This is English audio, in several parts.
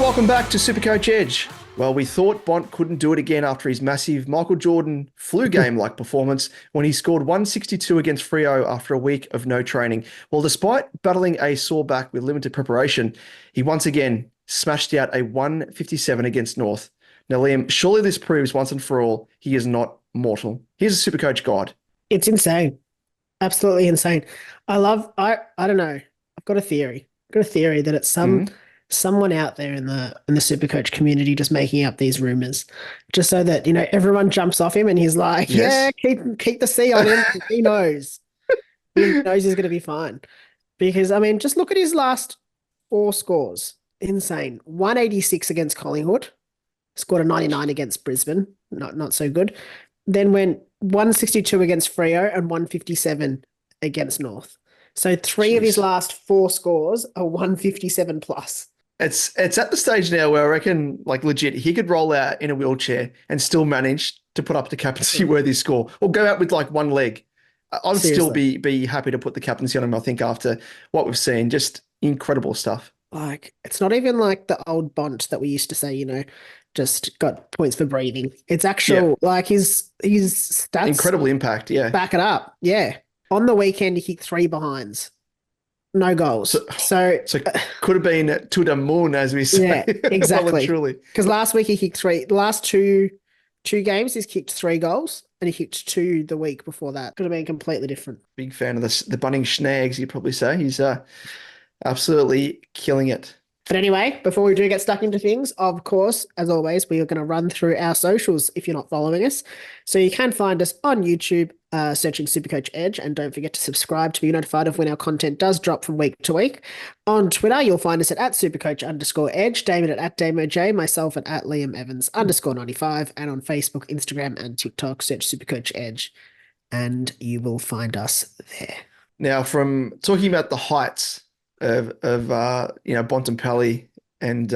Welcome back to SuperCoach Edge. Well, we thought Bont couldn't do it again after his massive Michael Jordan flu game-like performance when he scored 162 against Freo after a week of no training. Well, despite battling a sore back with limited preparation, he once again smashed out a 157 against North. Now, Liam, surely this proves once and for all he is not mortal. He's a SuperCoach god. It's insane. Absolutely insane. I don't know. I've got a theory. I've got a theory that it's someone out there in the Supercoach community just making up these rumors. Just so that, everyone jumps off him and he's like, Yes. yeah, keep the C on him. He knows. He knows he's gonna be fine. Because I mean, just look at his last four scores. Insane. 186 against Collingwood. Scored a 99 against Brisbane. Not so good. Then went 162 against Freo and 157 against North. So three of his Jeez. last four scores are 157 plus. It's at the stage now where I reckon, like legit, he could roll out in a wheelchair and still manage to put up the captaincy worthy score, or go out with like one leg. I'd still Seriously. be happy to put the captaincy on him. I think after what we've seen, just incredible stuff. Like, it's not even like the old Bont that we used to say, just got points for breathing. It's Yeah, actual, like his stats incredible impact. Yeah. back it up. Yeah. On the weekend, he kicked three behinds, no goals. So So, so could have been to the moon, as we say. yeah, Well and exactly. truly. Because last week he kicked three. The last two games, he's kicked three goals, and he kicked two the week before that. Could have been completely different. Big fan of the Bunning Schnags, you'd probably say. He's absolutely killing it. But anyway, before we do get stuck into things, of course, as always, we are going to run through our socials if you're not following us. So you can find us on YouTube, searching Supercoach Edge, and don't forget to subscribe to be notified of when our content does drop from week to week. On Twitter, you'll find us at @Supercoach_Edge, Damon at @DamoJ, myself at Liam Evans _95, and on Facebook, Instagram, and TikTok, search Supercoach Edge, and you will find us there. Now, from talking about the heights of Bontempelli and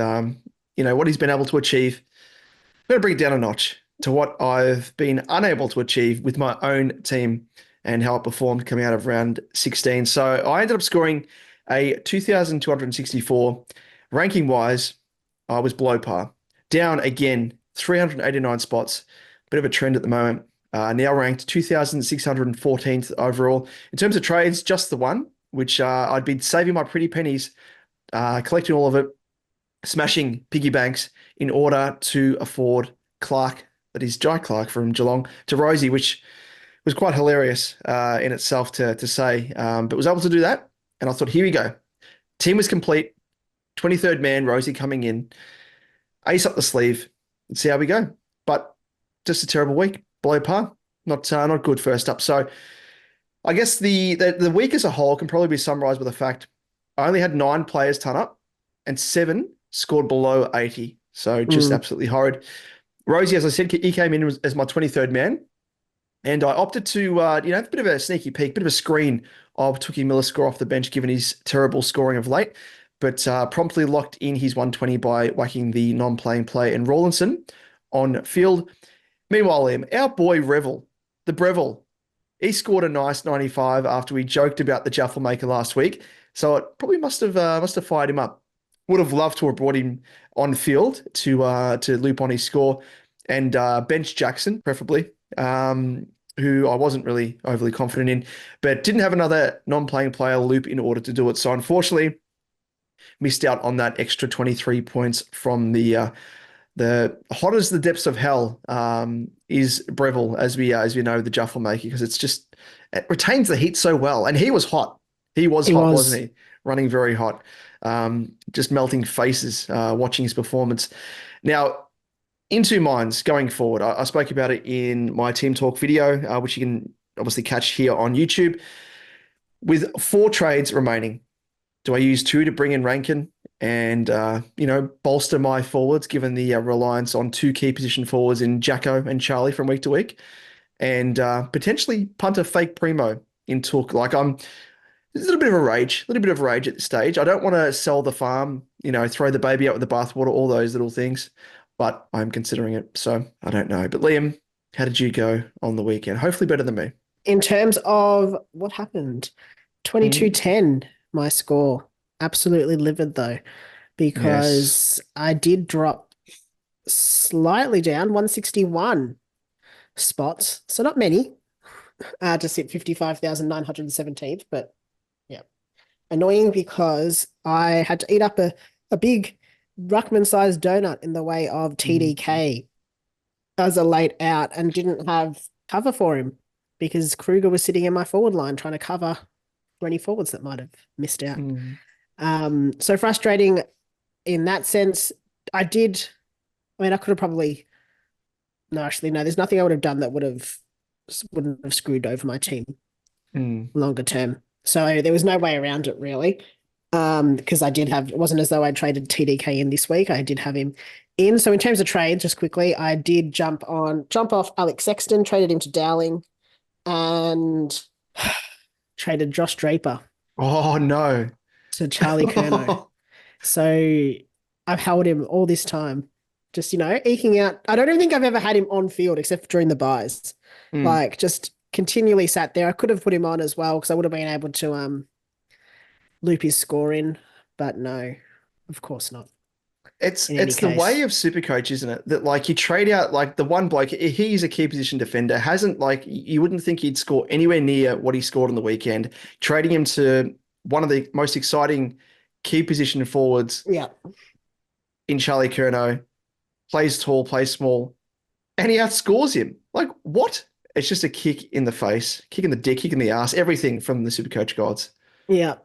what he's been able to achieve, I'm going to bring it down a notch to what I've been unable to achieve with my own team and how it performed coming out of round 16. So I ended up scoring a 2,264. Ranking wise, I was below par. Down again, 389 spots. Bit of a trend at the moment. Now ranked 2,614th overall. In terms of trades, just the one, which I'd been saving my pretty pennies, collecting all of it, smashing piggy banks in order to afford Clark, that is Jai Clark from Geelong, to Rosie, which was quite hilarious in itself to say, but was able to do that. And I thought, here we go. Team was complete. 23rd man, Rosie coming in. Ace up the sleeve. Let's see how we go. But just a terrible week. Below par. Not good first up. So I guess the week as a whole can probably be summarized with the fact I only had 9 players turn up and 7 scored below 80. So just Mm. absolutely horrid. Rosie, as I said, he came in as my 23rd man. And I opted to, have a bit of a sneaky peek, bit of a screen of Tookie Miller's score off the bench, given his terrible scoring of late, but promptly locked in his 120 by whacking the non-playing play and Rawlinson on field. Meanwhile, our boy Revel, the Breville, he scored a nice 95 after we joked about the Jaffle Maker last week. So it probably must have fired him up. Would have loved to have brought him on field to loop on his score and bench Jackson, preferably, who I wasn't really overly confident in, but didn't have another non-playing player loop in order to do it. So unfortunately, missed out on that extra 23 points from the hot as the depths of hell is Breville, as we know, the Jaffle Maker, because it retains the heat so well. And he was hot. He was He hot, was. wasn't he? Running very hot. Just melting faces watching his performance. Now, in two minds going forward, I spoke about it in my Team Talk video, which you can obviously catch here on YouTube. With 4 trades remaining, do I use 2 to bring in Rankin and bolster my forwards, given the reliance on 2 key position forwards in Jacko and Charlie from week to week, and potentially punt a fake primo in Took? Like, there's a little bit of a rage, at this stage. I don't want to sell the farm, throw the baby out with the bathwater, all those little things, but I'm considering it. So I don't know. But Liam, how did you go on the weekend? Hopefully better than me. In terms of what happened, Mm. 22-10, my score. Absolutely livid though. Yes. because I did drop slightly down, 161 spots. So not many, to sit 55,917th, but yeah. Annoying because I had to eat up a big ruckman-sized donut in the way of Mm. TDK as a late out and didn't have cover for him because Kruger was sitting in my forward line trying to cover for any forwards that might have missed out. Mm. So frustrating in that sense. I did, I mean, I could have probably, no, actually, no, there's nothing I would have done that wouldn't have screwed over my team Mm. longer term. So there was no way around it really. Because I did have, it wasn't as though I traded TDK in this week. I did have him in. So in terms of trades, just quickly, I did jump off Alex Sexton, traded him to Dowling, and traded Josh Draper Oh no. to Charlie Curnow. So I've held him all this time, just, eking out. I don't even think I've ever had him on field except during the buys. Mm. Like just continually sat there. I could have put him on as well because I would have been able to loop his score in, but no, of course not. It's In any it's the way case. of Supercoach, isn't it? That like you trade out like the one bloke, he's a key position defender, hasn't like you wouldn't think he'd score anywhere near what he scored on the weekend. Trading him to one of the most exciting key position forwards Yeah. in Charlie Curnow, plays tall, plays small, and he outscores him. Like what? It's just a kick in the face, kick in the dick, kick in the ass, everything from the Supercoach gods. Yeah.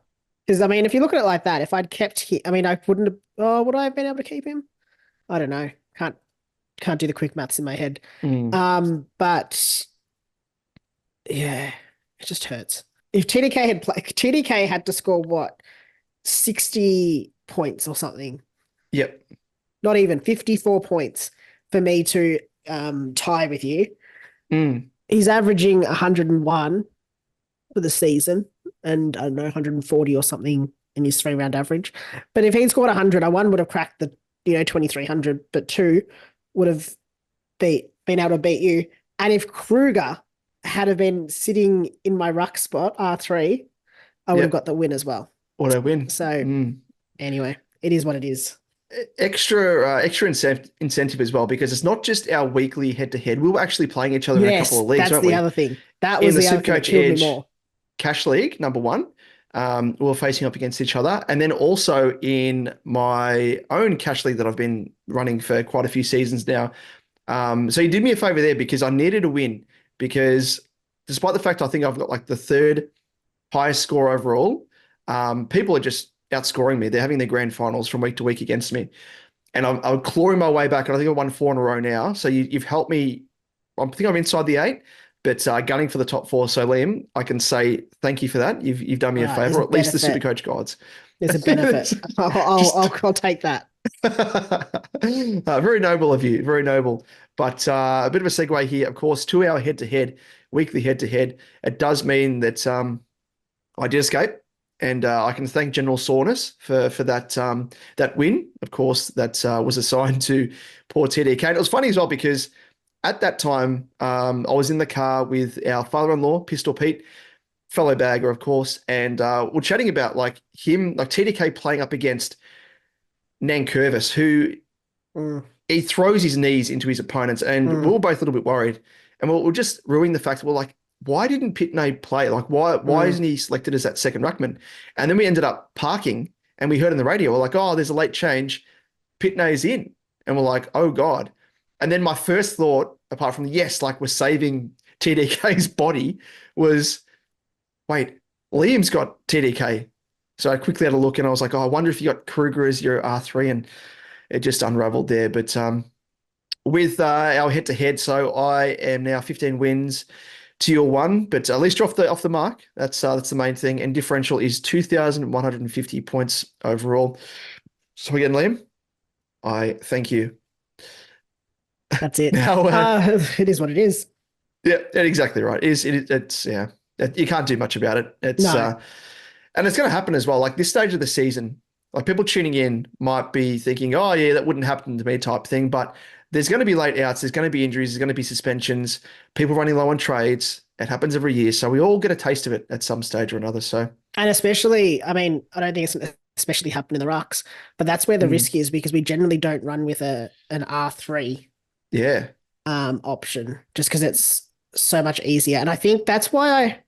Because I mean, if you look at it like that, if I'd kept him, I mean, I wouldn't have, oh, would I have been able to keep him? I don't know. Can't do the quick maths in my head. Mm. But yeah, it just hurts. If TDK had played, TDK had to score what, 60 points or something, Yep. not even 54 points for me to tie with you. Mm. He's averaging 101 for the season and I don't know, 140 or something in his 3 round average. But if he'd scored 100, I one would have cracked the 2,300, but two would have been able to beat you. And if Kruger had have been sitting in my ruck spot, R3, I would have Yep. got the win as well. Auto win. So Mm. anyway, it is what it is. Extra incentive as well because it's not just our weekly head to head. We were actually playing each other in a couple Yes, of leagues, that's weren't the we? other thing. That In was the the other thing that Supercoach killed me Edge more. Cash League, number one, we were facing up against each other, and then also in my own Cash League that I've been running for quite a few seasons now. So you did me a favor there because I needed a win because despite the fact I think I've got like the third highest score overall, people are just outscoring me. They're having their grand finals from week to week against me and I'm clawing my way back. And I think I won 4 in a row now. So you've helped me. I think I'm inside the 8, but gunning for the top 4. So Liam, I can say thank you for that. You've done me All a right, there's favor, a or at least the benefit. Supercoach gods. There's a benefit. Just I'll take that. very noble of you, very noble. But a bit of a segue here, of course, 2 hour head to head, weekly head to head. It does mean that I did escape, and I can thank General Soreness for that win. Of course, that was assigned to poor TDK. And it was funny as well because at that time I was in the car with our father-in-law, Pistol Pete, fellow bagger, of course, and we're chatting about like him, like TDK playing up against Nankervis, who Mm, he throws his knees into his opponents, and we mm, were both a little bit worried. And we're just ruining the fact that we're like, why didn't Pitney play? Like, why mm. isn't he selected as that second ruckman? And then we ended up parking, and we heard on the radio, we're like, oh, there's a late change. Pitney's in, and we're like, oh god. And then my first thought, apart from yes, like we're saving TDK's body, was wait, Liam's got TDK. So I quickly had a look, and I was like, oh, I wonder if you got Kruger as your R3, and it just unraveled there. But with our head to head, so I am now 15 wins to your 1, but at least you're off the mark. That's the main thing. And differential is 2,150 points overall. So again, Liam, I thank you. That's it. Now, It is what it is. yeah, exactly right. It's yeah, you can't do much about it. It's No. and it's going to happen as well. Like this stage of the season, like people tuning in might be thinking, oh, yeah, that wouldn't happen to me type thing. But there's going to be late outs. There's going to be injuries. There's going to be suspensions, people running low on trades. It happens every year. So we all get a taste of it at some stage or another. So, And especially, I mean, I don't think it's especially happen in the rucks. But that's where the Mm. risk is because we generally don't run with an R3 Yeah. option just because it's so much easier. And I think that's why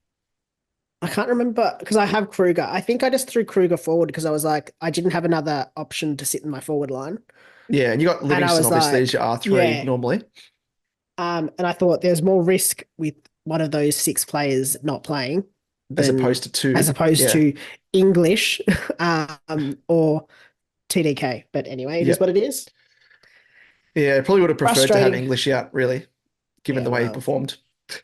I can't remember because I have Kruger. I think I just threw Kruger forward because I was like, I didn't have another option to sit in my forward line. Yeah. And you got And I Livingston, was obviously, as like, your R3 yeah. normally. And I thought there's more risk with one of those six players not playing As than opposed to as two. opposed Yeah. to English or TDK. But anyway, it is Yeah. what it is. Yeah. Probably would have preferred to have Frustrating. English out, really, given Yeah, the way he well, performed.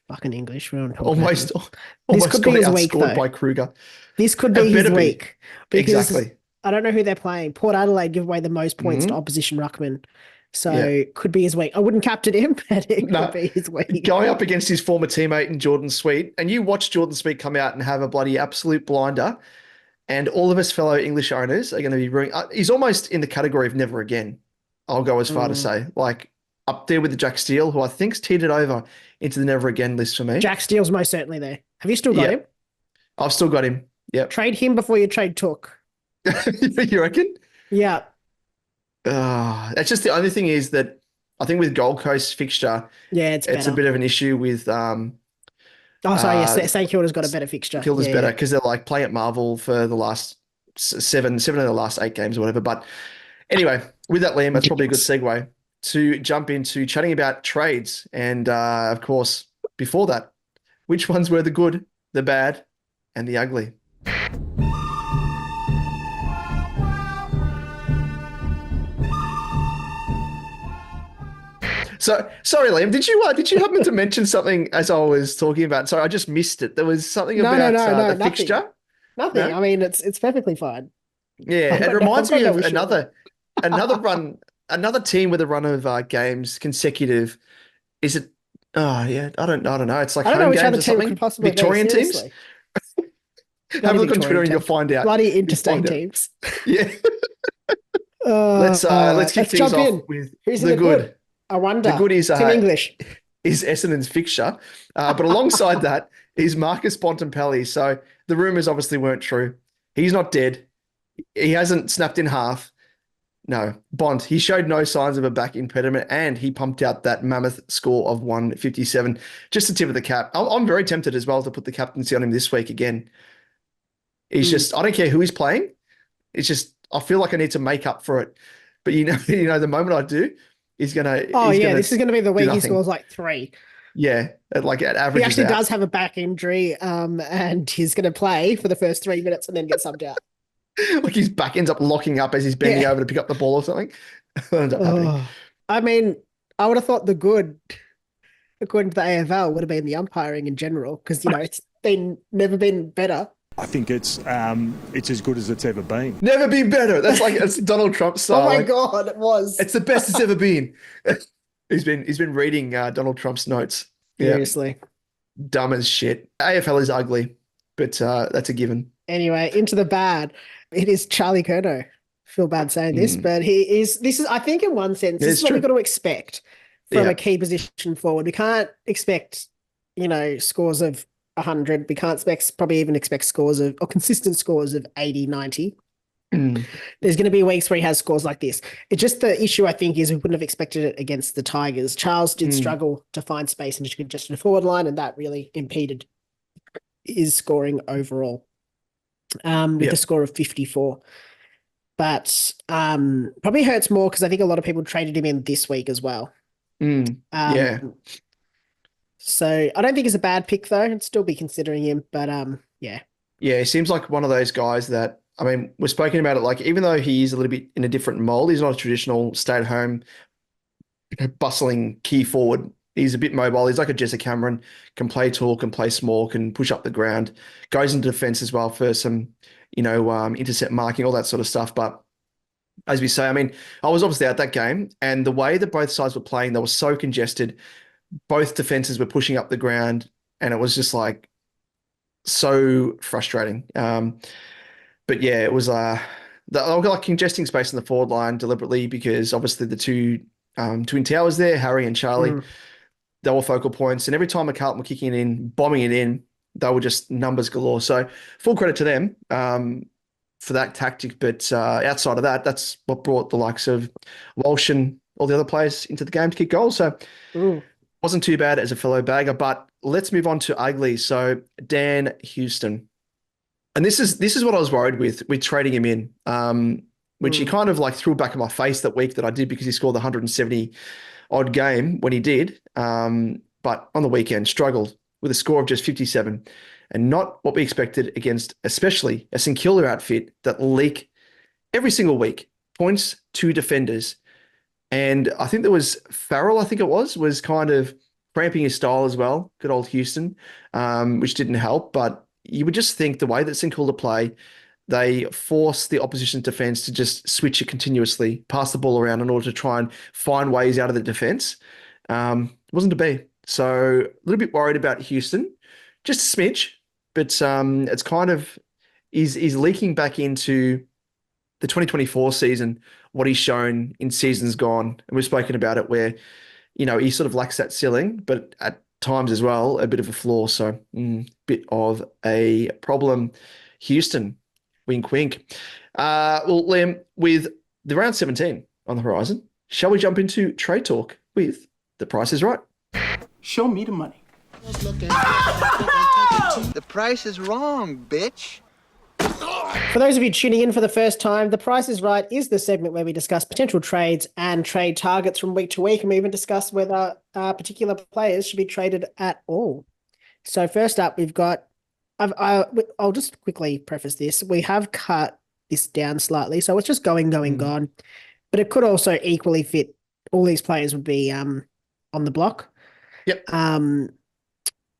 fucking English. We don't talk about Almost, him. This almost could be got his week, outscored though. by Kruger. This could It be his better be. week because Exactly. I don't know who they're playing. Port Adelaide give away the most points to Hmm. opposition ruckman. Yeah. So could be his week. I wouldn't captain him, but it could No, be his week. going up against his former teammate in Jordan Sweet, and you watch Jordan Sweet come out and have a bloody absolute blinder, and all of us fellow English owners are going to be ruining. He's almost in the category of never again. I'll go as far to Mm. say, like up there with the Jack Steele, who I think's teetered over into the never again list for me. Jack Steele's most certainly there. Have you still got him? Yep, I've still got him. Yep, Trade him before you trade Took. you reckon? Yeah. That's just the only thing is that I think with Gold Coast fixture, Yeah, it's it's a better. bit of an issue with Oh, sorry. Yeah, uh St Kilda's got a better fixture. Kilda's Yeah, better yeah. because they're like playing at Marvel for the last seven of the last 8 games or whatever. But anyway, with that, Liam, that's probably a good Yes. segue to jump into chatting about trades. And of course, before that, which ones were the good, the bad, and the ugly? So sorry, Liam, did you happen to mention something as I was talking about? Sorry, I just missed it. There was something No, no, about no, no, the nothing. fixture. Nothing. No? I mean, it's perfectly fine. Yeah, it I've reminds got me no of issue with it. another run, another team with a run of games consecutive. Is it? Oh yeah, I don't know. It's like I don't know home which games other or team it could something. possibly be. Victorian teams. Seriously. Have Bloody a look on Twitter Victorian and you'll team. find out. Bloody You'll interstate find out. teams. Yeah. Let's kick Let's things jump off in. with Who's in the the good? good. I The wonder. good Tim English. is Essendon's fixture, but alongside that is Marcus Bontempelli. So the rumors obviously weren't true. He's not dead. He hasn't snapped in half. No, Bont. He showed no signs of a back impediment, and he pumped out that mammoth score of 157. Just the tip of the cap. I'm very tempted as well to put the captaincy on him this week again. He's Mm. just I don't care who he's playing. It's just I feel like I need to make up for it. But the moment I do, Oh he's yeah, gonna this is going to be the do week he nothing. scores like 3. Yeah, it He averages actually out. does have a back injury, and he's going to play for the first 3 minutes and then get subbed out. Like his back ends up locking up as he's bending Yeah. over to pick up the ball or something. That ends up happening. Oh, I mean, I would have thought the good, according to the AFL, would have been the umpiring in general because it's been never been better. I think it's as good as it's ever been. Never been better. That's like it's Donald Trump Oh style. my Like God, it was. it's the best it's ever been. He's been reading Donald Trump's notes. Yeah, Seriously. dumb as shit. AFL is ugly, but that's a given. Anyway, into the bad. It is Charlie Curnow. Feel bad saying this, Mm. but this is, I think, in one sense, Yeah, this it's is what we've true. got to expect from a Yeah. key position forward. We can't expect, scores of 100. We can't probably even expect scores of, or consistent scores of 80, 90. Mm. There's going to be weeks where he has scores like this. It's just the issue, I think, is we wouldn't have expected it against the Tigers. Charles did Mm. struggle to find space and just a forward line, and that really impeded his scoring overall with a Yep. score of 54. But probably hurts more because I think a lot of people traded him in this week as well. Mm. Yeah. So I don't think it's a bad pick though. I'd still be considering him, but yeah. Yeah, he seems like one of those guys that, I mean, we're speaking about it like, even though he is a little bit in a different mold, he's not a traditional stay-at-home, bustling key forward. He's a bit mobile. He's like a Jesse Cameron, can play tall, can play small, can push up the ground, goes into defense as well for some, intercept marking, all that sort of stuff. But as we say, I mean, I was obviously at that game, and the way that both sides were playing, they were so congested. Both defenses were pushing up the ground, and it was just like so frustrating. But yeah, it was they were like congesting space in the forward line deliberately because obviously the two twin towers there, Harry and Charlie, Mm. they were focal points. And every time McCarlton were kicking it in, bombing it in, they were just numbers galore. So full credit to them for that tactic. But outside of that, that's what brought the likes of Walsh and all the other players into the game to kick goals. So wasn't too bad as a fellow bagger. But let's move on to ugly. So Dan Houston. And this is what I was worried with trading him in, which he kind of like threw back in my face that week that I did because he scored the 170 odd game when he did. But on the weekend struggled with a score of just 57 and not what we expected against especially a St Kilda outfit that leak every single week points to defenders. And I think there was Farrell, I think it was kind of cramping his style as well. Good old Houston, which didn't help. But you would just think the way that St Kilda play, they force the opposition defense to just switch it continuously, pass the ball around in order to try and find ways out of the defense. Wasn't to be. So a little bit worried about Houston, just a smidge, but it's kind of is leaking back into the 2024 season, what he's shown in seasons gone. And we've spoken about it where, he sort of lacks that ceiling, but at times as well, a bit of a flaw. So bit of a problem. Houston, wink, wink. Well, Liam, with the round 17 on the horizon, shall we jump into trade talk with The Price is Right? Show me the money. The price is wrong, bitch. For those of you tuning in for the first time, The Price is Right is the segment where we discuss potential trades and trade targets from week to week, and we even discuss whether particular players should be traded at all. So first up, we've got, I'll just quickly preface this. We have cut this down slightly, so it's just going, gone. But it could also equally fit, all these players would be on the block. Yep.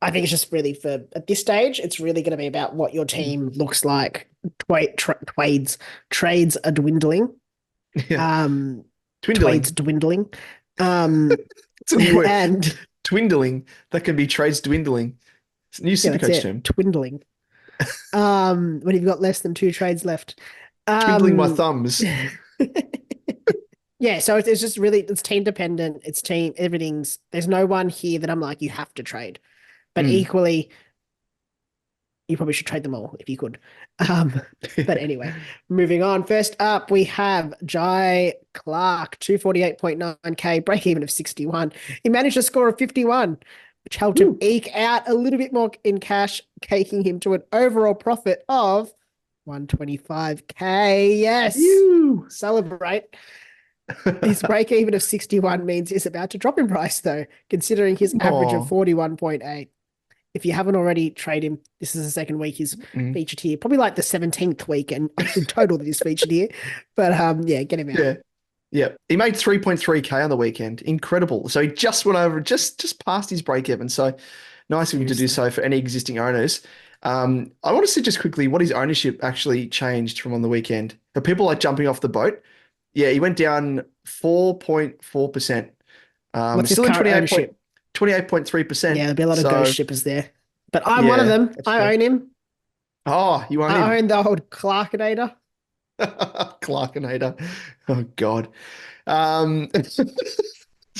I think it's just really at this stage, it's really going to be about what your team looks like. Trades are dwindling. Yeah. Trades dwindling. It's a new word. And Dwindling. That can be trades dwindling. It's a new SuperCoach term. Dwindling. When you've got less than 2 trades left. Twiddling my thumbs. Yeah, so it's just really, it's team dependent. It's team, there's no one here that I'm like, you have to trade. But equally, you probably should trade them all if you could. But anyway, moving on. First up, we have Jai Clark, 248.9k, break even of 61. He managed a score of 51, which helped him eke out a little bit more in cash, taking him to an overall profit of 125k. Yes. Celebrate. His break even of 61 means he's about to drop in price, though, considering his average of 41.8. If you haven't already traded him, this is the second week he's featured here. Probably like the 17th week and in total that he's featured here. But yeah, get him out. Yeah. He made 3.3k on the weekend. Incredible. So he just went over, just past his break even. So nice of him to do so for any existing owners. I want to see just quickly what his ownership actually changed from on the weekend. Are people like jumping off the boat? Yeah, he went down 4.4%. What's his still in current ownership? 28.3%. Yeah, there'll be a lot of ghost shippers there. But I'm one of them. I own him. Oh, you own him? I own the old Clarkinator. Clarkinator. Oh, God. This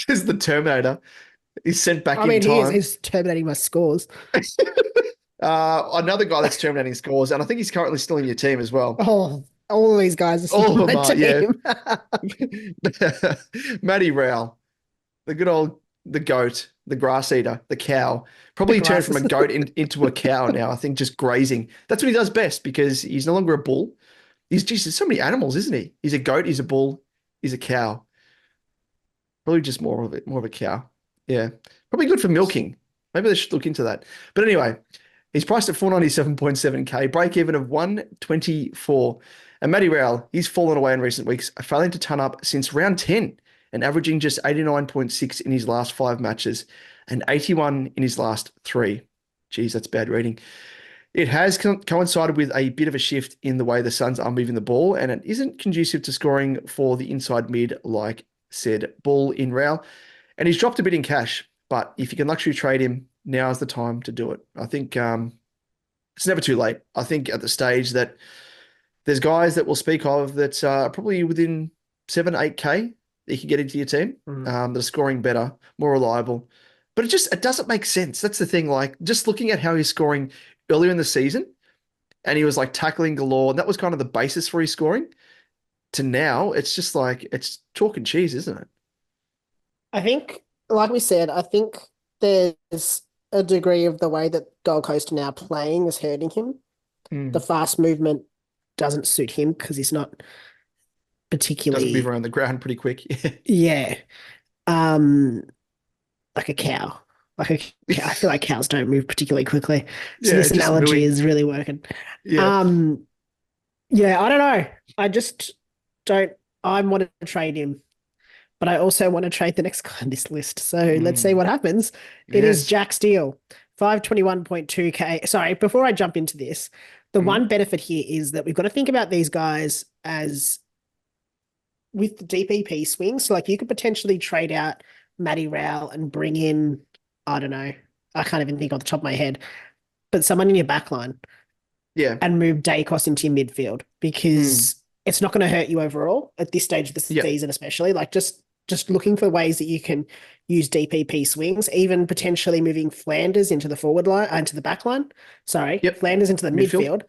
is the Terminator. He's sent back in time. He's terminating my scores. Another guy that's terminating scores, and I think he's currently still in your team as well. Oh, all of these guys are still on my team. Yeah. Matty Rowell, the good old, the goat, the grass eater, the cow. Probably turned from a goat into a cow now, I think, just grazing. That's what he does best because he's no longer a bull. There's so many animals, isn't he? He's a goat, he's a bull, he's a cow. Probably just more of a cow. Yeah. Probably good for milking. Maybe they should look into that. But anyway, he's priced at 497.7k, break even of 124. And Matty Rowell, he's fallen away in recent weeks, failing to turn up since round 10 and averaging just 89.6 in his last 5 matches and 81 in his last 3. Geez, that's bad reading. It has coincided with a bit of a shift in the way the Suns are moving the ball, and it isn't conducive to scoring for the inside mid like said Bull in Rowell. And he's dropped a bit in cash, but if you can luxury trade him, now's the time to do it. I think it's never too late. I think at the stage that there's guys that we'll speak of that are probably within 7, 8K that you can get into your team that are scoring better, more reliable. But it doesn't make sense. That's the thing. Like just looking at how he's scoring earlier in the season and he was like tackling galore. And that was kind of the basis for his scoring. To now, it's just like it's chalk and cheese, isn't it? I think, like we said, I think there's a degree of the way that Gold Coast are now playing is hurting him. The Mm. fast movement doesn't suit him because he's not Doesn't move particularly, around the ground pretty quick. yeah, um, like a cow. Like a cow. I feel like cows don't move particularly quickly. So Yeah, this just analogy mooing. is really working. Yeah. Um, yeah, I don't know. I just don't. I want to trade him, but I also want to trade the next guy on this list. So let's see Mm. what happens. It is Yes. Jack Steele, 521.2K. Sorry, before I jump into this, the Mm. one benefit here is that we've got to think about these guys as with the DPP swings. So like you could potentially trade out Matty Rowell and bring in, I don't know, I can't even think off the top of my head, but someone in your back line Yeah. and move Dacos into your midfield Mm. because it's not going to hurt you overall at this stage of the Yeah. season, especially like just looking for ways that you can use DPP swings, even potentially moving Flanders into the forward line, into the back line. Sorry, Yep. Flanders into the Midfield.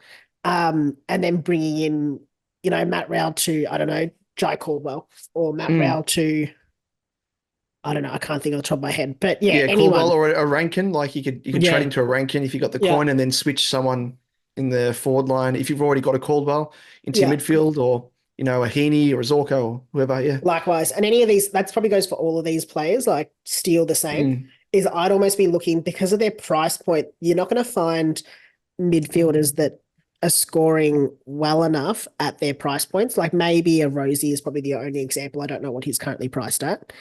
midfield, and then bringing in, Matt Rowell to, I don't know, Jai Caldwell or Matt Mm. Rowell to, I don't know, I can't think of the top of my head, but yeah, Yeah, Caldwell anyone. or a Rankin. Like you could trade Yeah, into a Rankin if you got the yeah, coin and then switch someone in the forward line if you've already got a Caldwell into your yeah. midfield or a Heaney or a Zorko or whoever. Yeah. Likewise. And any of these, that's probably goes for all of these players, like Steele the same, Mm. is I'd almost be looking because of their price point, you're not going to find midfielders that are scoring well enough at their price points. Like maybe a Rosie is probably the only example. I don't know what he's currently priced at.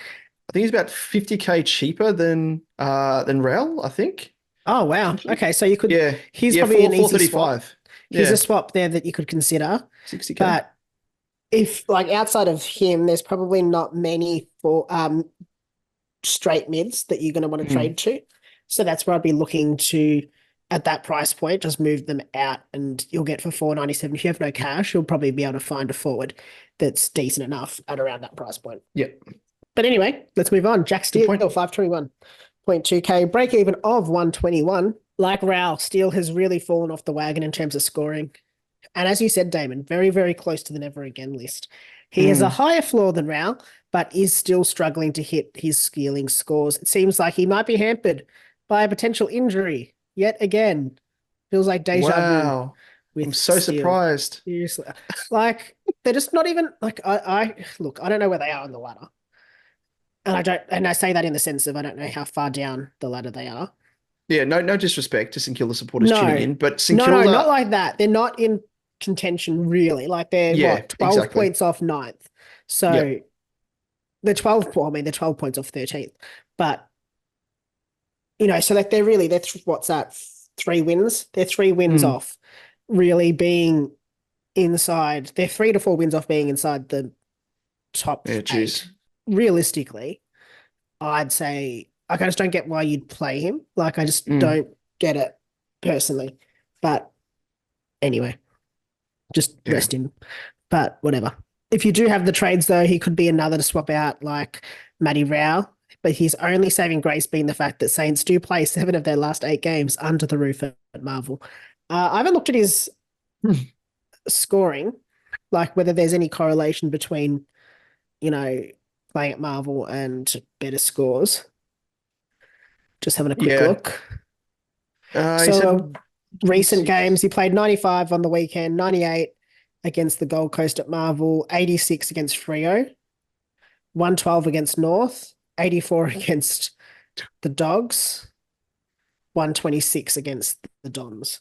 I think he's about 50K cheaper than Rel, I think. Oh wow. Okay. So you could Yeah. he's Yeah, probably an easy swap. 435. Here's a Yeah. swap there that you could consider. 60K. But if like outside of him, there's probably not many for straight mids that you're going to want to Mm. trade to. So that's where I'd be looking to, at that price point, just move them out and you'll get for 497. If you have no cash, you'll probably be able to find a forward that's decent enough at around that price point. Yeah. But anyway, let's move on. Jack Steele, point. 521.2K, break even of 121. Like Raul, Steele has really fallen off the wagon in terms of scoring. And as you said, Damon, very, very close to the never again list. He has a higher floor than Raul, but is still struggling to hit his scaling scores. It seems like he might be hampered by a potential injury yet again. Feels like deja vu Wow. with I'm so Steele. surprised. Seriously. Like, they're just not even like look, I don't know where they are on the ladder. And I say that in the sense of I don't know how far down the ladder they are. Yeah, no disrespect to St Kilda supporters No. tuning in, but St No, Kilda, not like that. They're not in contention really. Like they're yeah, what, 12 exactly. points off ninth. So Yep. they're 12, well, I mean, they're 12 points off 13th. But, so like what's that? 3 wins? They're 3 wins Mm. off really being inside. They're 3 to 4 wins off being inside the top Yeah, 8. geez. Realistically, I'd say I just don't get why you'd play him. Like I just Mm. don't get it personally. But anyway, just Yeah. rest him. But whatever. If you do have the trades though, he could be another to swap out like Matty Rowell. But his only saving grace being the fact that Saints do play 7 of their last 8 games under the roof at Marvel. I haven't looked at his scoring, like whether there's any correlation between, playing at Marvel and better scores. Just having a quick Yeah. look. He said So recent 26. games, he played 95 on the weekend, 98 against the Gold Coast at Marvel, 86 against Freo, 112 against North, 84 against the Dogs, 126 against the Dons.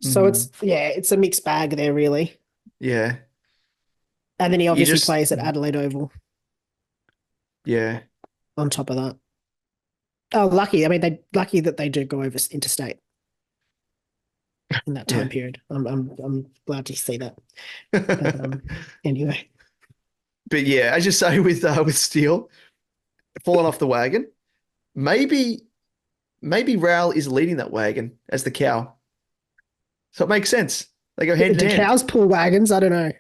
So it's a mixed bag there, really. Yeah. And then he obviously just- plays at Adelaide Oval Yeah. on top of that. Oh, lucky. I mean, they lucky that they do go over interstate in that time Yeah. period. I'm glad to see that. But, anyway, But yeah, as you say with Steele falling off the wagon, maybe Raul is leading that wagon as the cow. So it makes sense. They go hand do in hand. cows pull wagons? I don't know.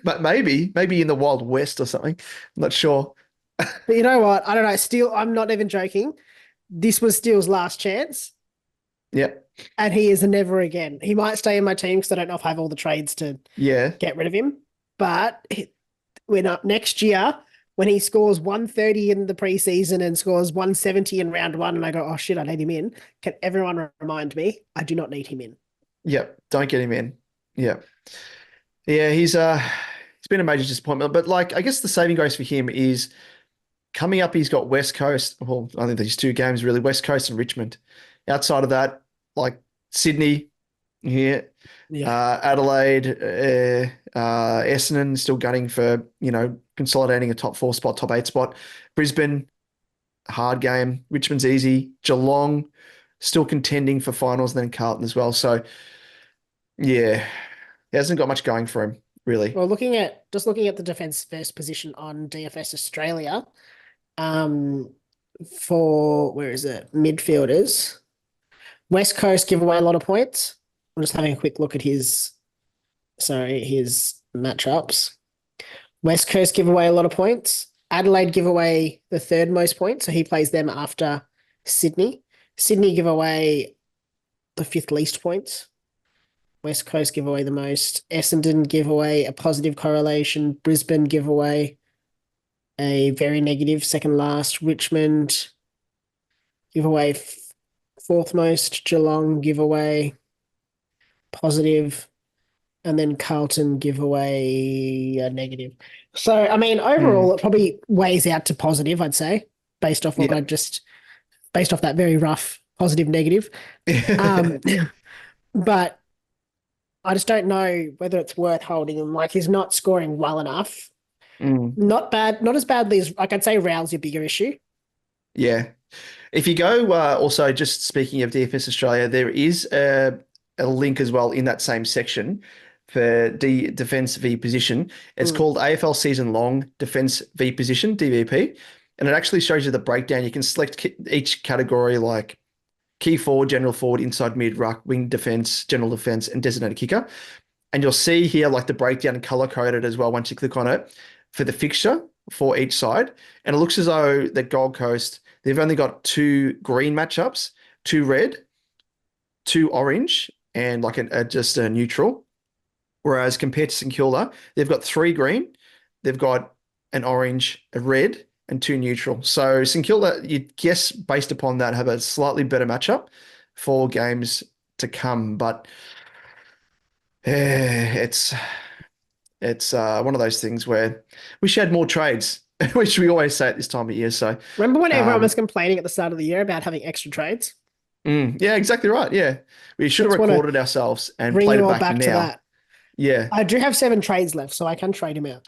But maybe in the Wild West or something. I'm not sure. But you know what? I don't know. Steele, I'm not even joking. This was Steele's last chance. Yeah. and he is a never again. He might stay in my team because I don't know if I have all the trades to Yeah. get rid of him. But when up next year, when he scores 130 in the preseason and scores 170 in round one, and I go, oh shit, I need him in. Can everyone remind me? I do not need him in. Yeah. Don't get him in. Yeah. Yeah, he's been a major disappointment. But like I guess the saving grace for him is coming up, he's got West Coast. Well, I think these two games really, West Coast and Richmond. Outside of that, like Sydney here, Adelaide, Essendon still gunning for, consolidating a top 4 spot, top 8 spot. Brisbane, hard game. Richmond's easy. Geelong still contending for finals, and then Carlton as well. So yeah, he hasn't got much going for him, really. Well, looking at the defense first position on DFS Australia, for where is it? Midfielders. West Coast give away a lot of points. I'm just having a quick look at his matchups. West Coast give away a lot of points. Adelaide give away the third most points, so he plays them after Sydney. Sydney give away the fifth least points. West Coast give away the most. Essendon give away a positive correlation. Brisbane give away a very negative second last. Richmond give away fourth most. Geelong give away positive. And then Carlton give away a negative. So, I mean, overall, it probably weighs out to positive, I'd say, based off based off that very rough positive negative. But I just don't know whether it's worth holding him. Like, he's not scoring well enough. Not as badly as, like, I'd say Raoul's your bigger issue. Yeah. If you go, also just speaking of DFS Australia, there is a link as well in that same section for defense v position. It's called AFL Season Long Defense v Position, DVP. And it actually shows you the breakdown. You can select each category like key forward, general forward, inside mid, ruck, wing defense, general defense, and designated kicker. And you'll see here like the breakdown color coded as well once you click on it for the fixture for each side. And it looks as though the Gold Coast, they've only got 2 green matchups, 2 red, 2 orange, and like just a neutral. Whereas compared to St Kilda, they've got 3 green, they've got an orange, a red, and 2 neutral. So St Kilda, you'd guess based upon that, have a slightly better matchup for games to come. But it's one of those things where we should have more trades, which we always say at this time of year. So remember when everyone was complaining at the start of the year about having extra trades? Yeah, exactly right. Yeah, we should have recorded ourselves and played it back now. To that. Yeah, I do have 7 trades left, so I can trade him out.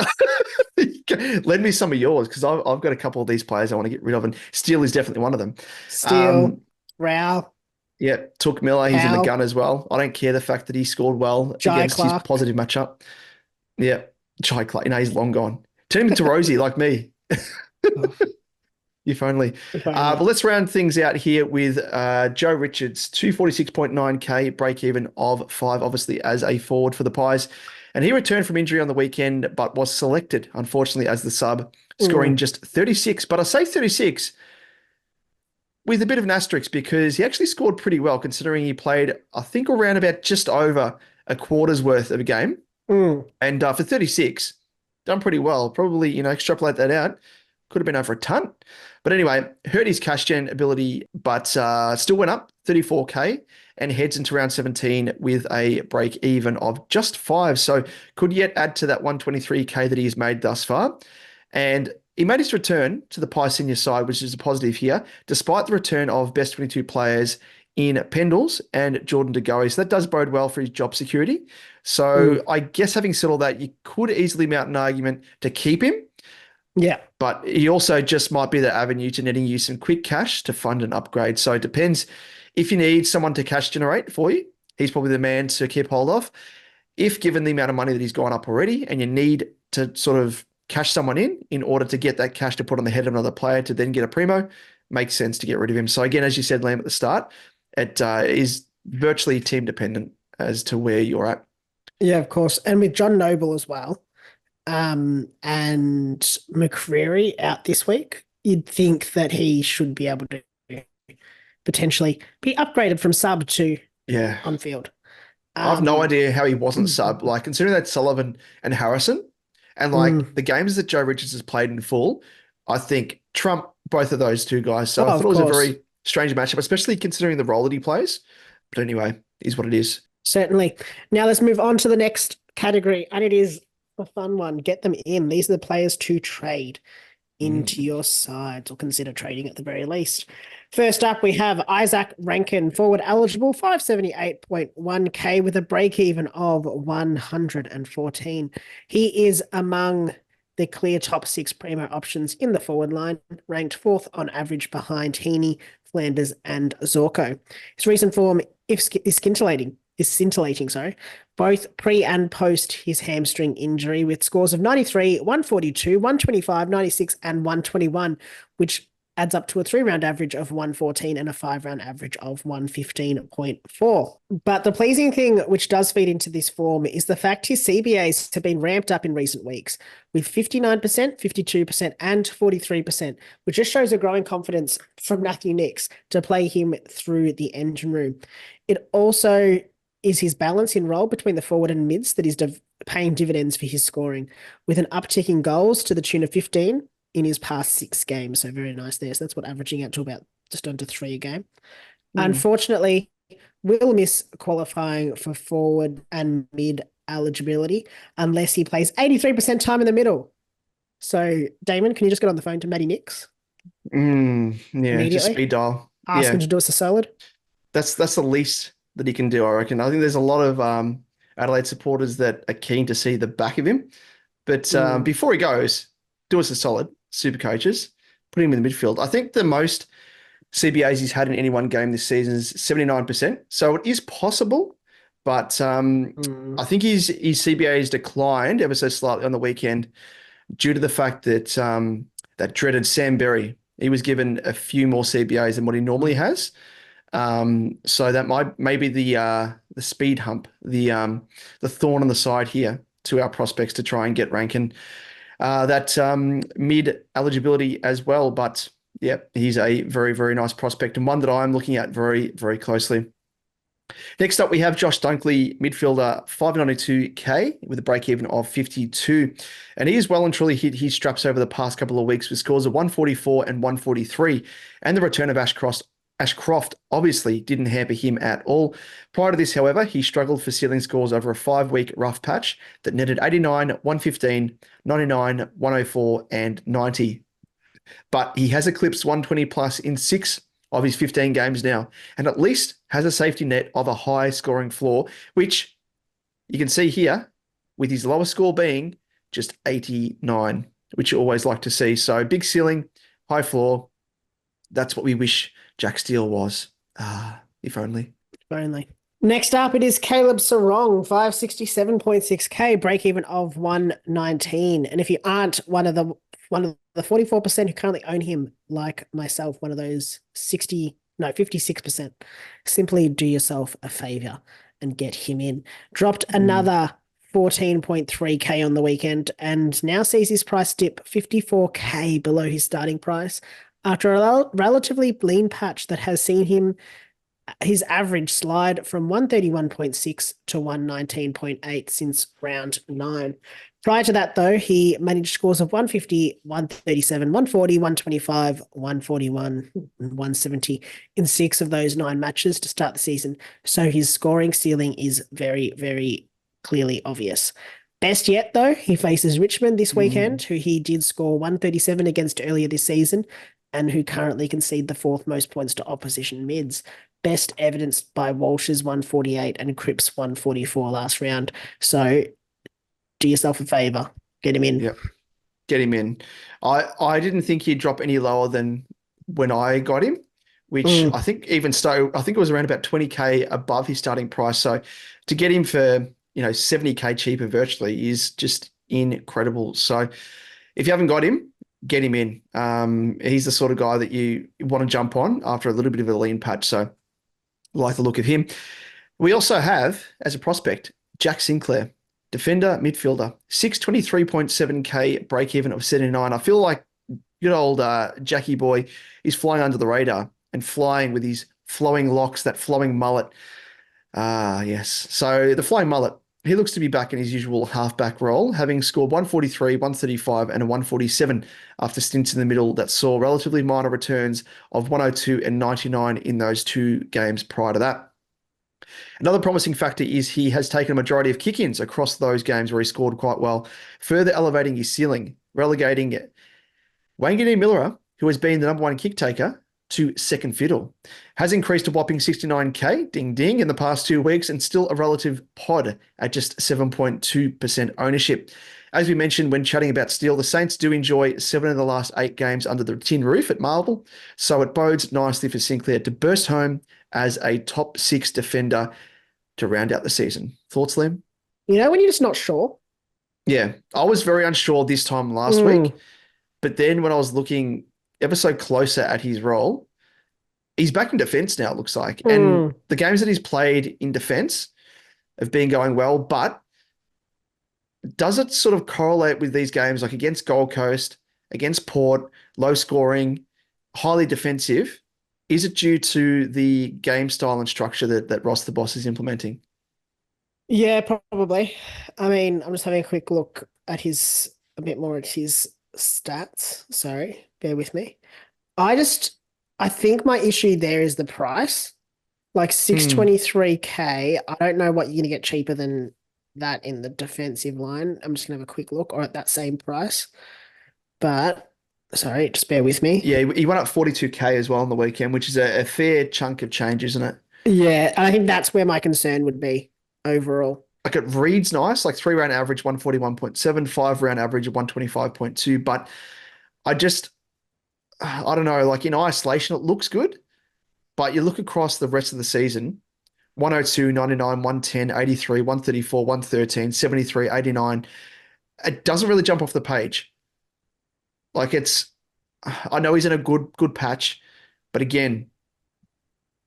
Lend me some of yours because I've got a couple of these players I want to get rid of, and Steele is definitely one of them. Steele, Rao. Yeah, Took Miller, he's in the gun as well. I don't care the fact that he scored well against his positive matchup. Yeah, Jai Clark, he's long gone. Turn him into Rosie like me. If only. But let's round things out here with Joe Richards, 246.9K, break even of 5, obviously, as a forward for the Pies. And he returned from injury on the weekend, but was selected, unfortunately, as the sub, scoring just 36. But I say 36 with a bit of an asterisk because he actually scored pretty well, considering he played, I think, around about just over a quarter's worth of a game. And for 36, done pretty well. Probably, extrapolate that out. Could have been over a ton. But anyway, hurt his cash gen ability, but still went up 34K and heads into round 17 with a break even of just 5. So could yet add to that 123K that he's made thus far. And he made his return to the Pie senior side, which is a positive here, despite the return of best 22 players in Pendles and Jordan De Goey. So that does bode well for his job security. So I guess having said all that, you could easily mount an argument to keep him. Yeah. But he also just might be the avenue to netting you some quick cash to fund an upgrade. So it depends. If you need someone to cash generate for you, he's probably the man to keep hold of. If given the amount of money that he's gone up already and you need to sort of cash someone in order to get that cash to put on the head of another player to then get a primo, makes sense to get rid of him. So again, as you said, Liam, at the start, it is virtually team dependent as to where you're at. Yeah, of course. And with John Noble as well, and McCreary out this week, you'd think that he should be able to potentially be upgraded from sub to Yeah. on field. I have no Um, idea how he wasn't sub. Like, considering that Sullivan and Harrison and like the games that Joe Richards has played in full, I think trump both of those two guys. So I oh, thought of it was a course. very strange matchup, especially considering the role that he plays. But anyway, is what it is. Certainly. Now let's move on to the next category, and it is a fun one. Get them in. These are the players to trade into your sides, or consider trading at the very least. First up, we have Isaac Rankin, forward eligible, 578.1k with a break even of 114. He is among the clear top 6 primo options in the forward line, ranked 4th on average behind Heaney, Flanders, and Zorko. His recent form is scintillating, both pre and post his hamstring injury, with scores of 93, 142, 125, 96, and 121, which adds up to a 3-round average of 114 and a 5-round average of 115.4. But the pleasing thing which does feed into this form is the fact his CBAs have been ramped up in recent weeks with 59%, 52%, and 43%, which just shows a growing confidence from Matthew Nicks to play him through the engine room. It also is his balance in role between the forward and mids that is paying dividends for his scoring, with an uptick in goals to the tune of 15 in his past 6 games. So very nice there. So that's what averaging out to about just under 3 a game. Unfortunately, will miss qualifying for forward and mid eligibility unless he plays 83% time in the middle. So, Damon, can you just get on the phone to Matty Nicks? Yeah, just Immediately? speed dial. Ask Yeah, him to do us a solid. that's the least that he can do, I reckon. I think there's a lot of Adelaide supporters that are keen to see the back of him. But before he goes, do us a solid, super coaches, put him in the midfield. I think the most CBAs he's had in any one game this season is 79%. So it is possible, but I think his CBA has declined ever so slightly on the weekend due to the fact that that dreaded Sam Berry, he was given a few more CBAs than what he normally has. So that maybe the speed hump, the thorn on the side here to our prospects to try and get Rankin that mid eligibility as well. But yeah, he's a very, very nice prospect and one that I'm looking at very, very closely. Next up, we have Josh Dunkley, midfielder, 592k with a break-even of 52. And he has well and truly hit his straps over the past couple of weeks with scores of 144 and 143. And the return of Ashcroft obviously didn't hamper him at all. Prior to this, however, he struggled for ceiling scores over a 5-week rough patch that netted 89, 115, 99, 104, and 90. But he has eclipsed 120 plus in 6 of his 15 games now, and at least has a safety net of a high scoring floor, which you can see here with his lowest score being just 89, which you always like to see. So big ceiling, high floor. That's what we wish Jack Steele was. If only. If only. Next up, it is Caleb Sarong, 567.6k, break even of 119. And if you aren't one of the 44% who currently own him, like myself, one of those 56%, simply do yourself a favor and get him in. Dropped another 14.3k on the weekend and now sees his price dip 54k below his starting price after a relatively lean patch that has seen his average slide from 131.6 to 119.8 since round 9. Prior to that, though, he managed scores of 150, 137, 140, 125, 141, and 170 in 6 of those 9 matches to start the season. So his scoring ceiling is very, very clearly obvious. Best yet, though, he faces Richmond this weekend, who he did score 137 against earlier this season and who currently concede the 4th most points to opposition mids. Best evidenced by Walsh's 148 and Cripps 144 last round. So do yourself a favor, get him in. Yep, get him in. I didn't think he'd drop any lower than when I got him, which I think even I think it was around about 20k above his starting price. So to get him for 70k cheaper virtually is just incredible. So if you haven't got him, get him in. He's the sort of guy that you want to jump on after a little bit of a lean patch. So like the look of him. We also have, as a prospect, Jack Sinclair, defender, midfielder, 623.7k break-even of 79. I feel like good old Jackie boy is flying under the radar and flying with his flowing locks, that flowing mullet. Ah, yes. So the flying mullet, he looks to be back in his usual halfback role, having scored 143, 135, and a 147 after stints in the middle that saw relatively minor returns of 102 and 99 in those 2 games prior to that. Another promising factor is he has taken a majority of kick-ins across those games where he scored quite well, further elevating his ceiling, relegating Wangini Miller, who has been the number 1 kick taker, to second fiddle. Has increased a whopping 69k, ding ding, in the past 2 weeks, and still a relative pod at just 7.2% ownership. As we mentioned when chatting about Steele, the Saints do enjoy 7 of the last 8 games under the tin roof at Marvel, so it bodes nicely for Sinclair to burst home as a top 6 defender to round out the season. Thoughts, Liam? You know when you're just not sure? Yeah, I was very unsure this time last week, but then when I was looking ever so closer at his role, he's back in defense now, it looks like. And the games that he's played in defense have been going well, but does it sort of correlate with these games like against Gold Coast, against Port, low scoring, highly defensive? Is it due to the game style and structure that Ross the Boss is implementing? Yeah, probably. I mean, I'm just having a quick look at a bit more at his stats. Sorry, bear with me. I think my issue there is the price. Like 623k. I don't know what you're going to get cheaper than that in the defensive line. I'm just going to have a quick look, or at that same price. But sorry, just bear with me. Yeah, he went up 42k as well on the weekend, which is a fair chunk of change, isn't it? Yeah, and I think that's where my concern would be overall. Like it reads nice, like 3-round average 141.7, 5-round average of 125.2. But I don't know, like in isolation, it looks good. But you look across the rest of the season, 102, 99, 110, 83, 134, 113, 73, 89. It doesn't really jump off the page. Like I know he's in a good patch, but again,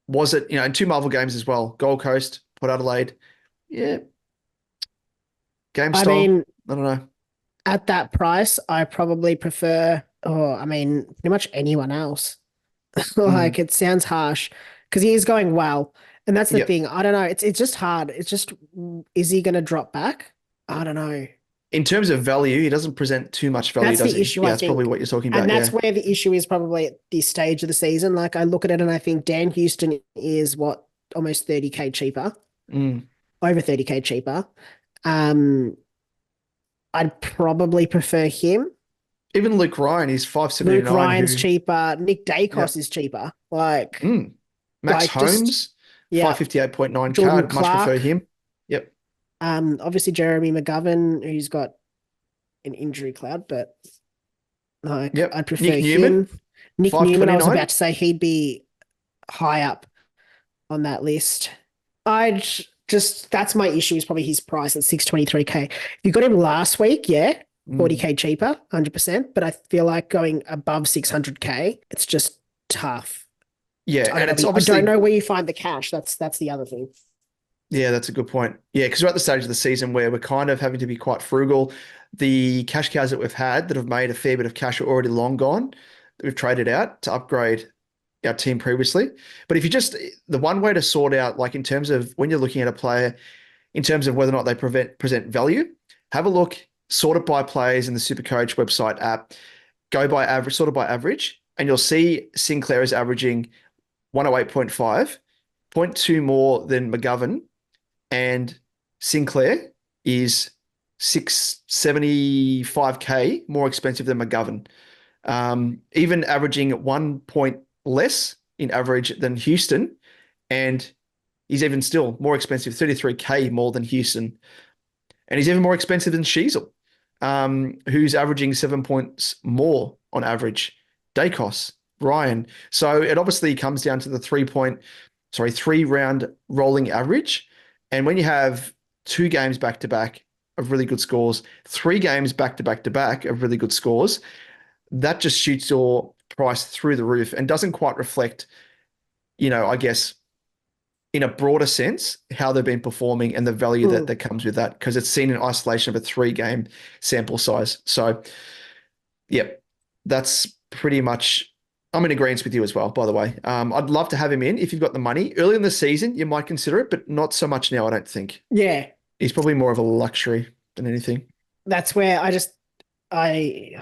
was it, in 2 Marvel games as well, Gold Coast, Port Adelaide, yeah. Game style, I don't know. At that price, I probably prefer, pretty much anyone else. Like it sounds harsh because he is going well. And that's the thing. I don't know. It's just hard. It's just, is he going to drop back? I don't know. In terms of value, he doesn't present too much value, That's does the he? issue, Yeah, I that's think. probably what you're talking about. And that's yeah. where the issue is probably at this stage of the season. Like I look at it and I think Dan Houston is almost 30k cheaper, over 30k cheaper. I'd probably prefer him. Even Luke Ryan is 579. Luke Ryan's cheaper. Nick Dacos is cheaper. Like Max like Holmes, 558.9 Jordan card. Much Clark. prefer him. Yep. Obviously Jeremy McGovern, who's got an injury cloud, but I'd prefer Nick Newman, him. Nick Newman, I was 529. about to say he'd be high up on that list. That's my issue is probably his price at 623k. You got him last week, 40k cheaper, 100%. But I feel like going above 600k, it's just tough. Yeah, I don't know where you find the cash. That's the other thing. Yeah, that's a good point. Yeah, because we're at the stage of the season where we're kind of having to be quite frugal. The cash cows that we've had that have made a fair bit of cash are already long gone, that we've traded out to upgrade our team previously. But if the one way to sort out, like in terms of when you're looking at a player, in terms of whether or not they present value, have a look, sort it by players in the SuperCoach website app, go by average, sort it by average, and you'll see Sinclair is averaging 108.5, 0.2 more than McGovern, and Sinclair is 675k more expensive than McGovern. Even averaging 1 point less in average than Houston, and he's even still more expensive, 33k more than Houston. And he's even more expensive than Sheasel, who's averaging 7 points more on average. Dacos, Ryan. So it obviously comes down to the 3-round rolling average. And when you have 2 games back-to-back of really good scores, 3 games back-to-back-to-back of really good scores, that just shoots your price through the roof and doesn't quite reflect, I guess, in a broader sense, how they've been performing and the value that comes with that, because it's seen in isolation of a 3-game sample size. So, yeah, that's pretty much I'm in agreement with you as well, by the way. I'd love to have him in if you've got the money. Early in the season, you might consider it, but not so much now, I don't think. Yeah, He's probably more of a luxury than anything. that's where I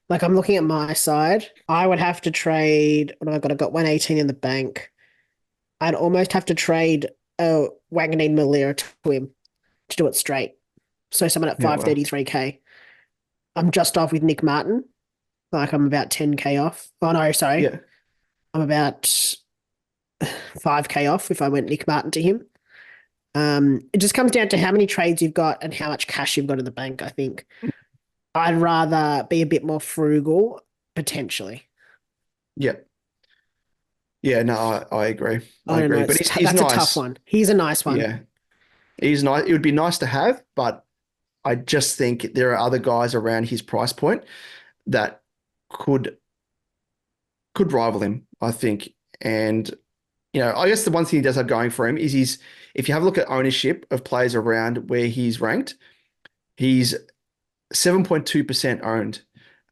like I'm looking at my side. I would have to trade. What have I got? I've got 118 in the bank. I'd almost have to trade Wanganeen Malira to him to do it straight. So someone at Yeah, well, 533k. I'm just off with Nick Martin. Like I'm about 10k off. Oh no, sorry. yeah, I'm about 5k off if I went Nick Martin to him. It just comes down to how many trades you've got and how much cash you've got in the bank, I think. I'd rather be a bit more frugal, potentially. yeah, yeah. No, I agree. I I don't know. agree. But he's That's a tough nice. one. He's a nice one. Yeah, he's nice. It would be nice to have, but I just think there are other guys around his price point that could rival him, I think. And I guess the one thing he does have going for him is if you have a look at ownership of players around where he's ranked, he's 7.2% owned.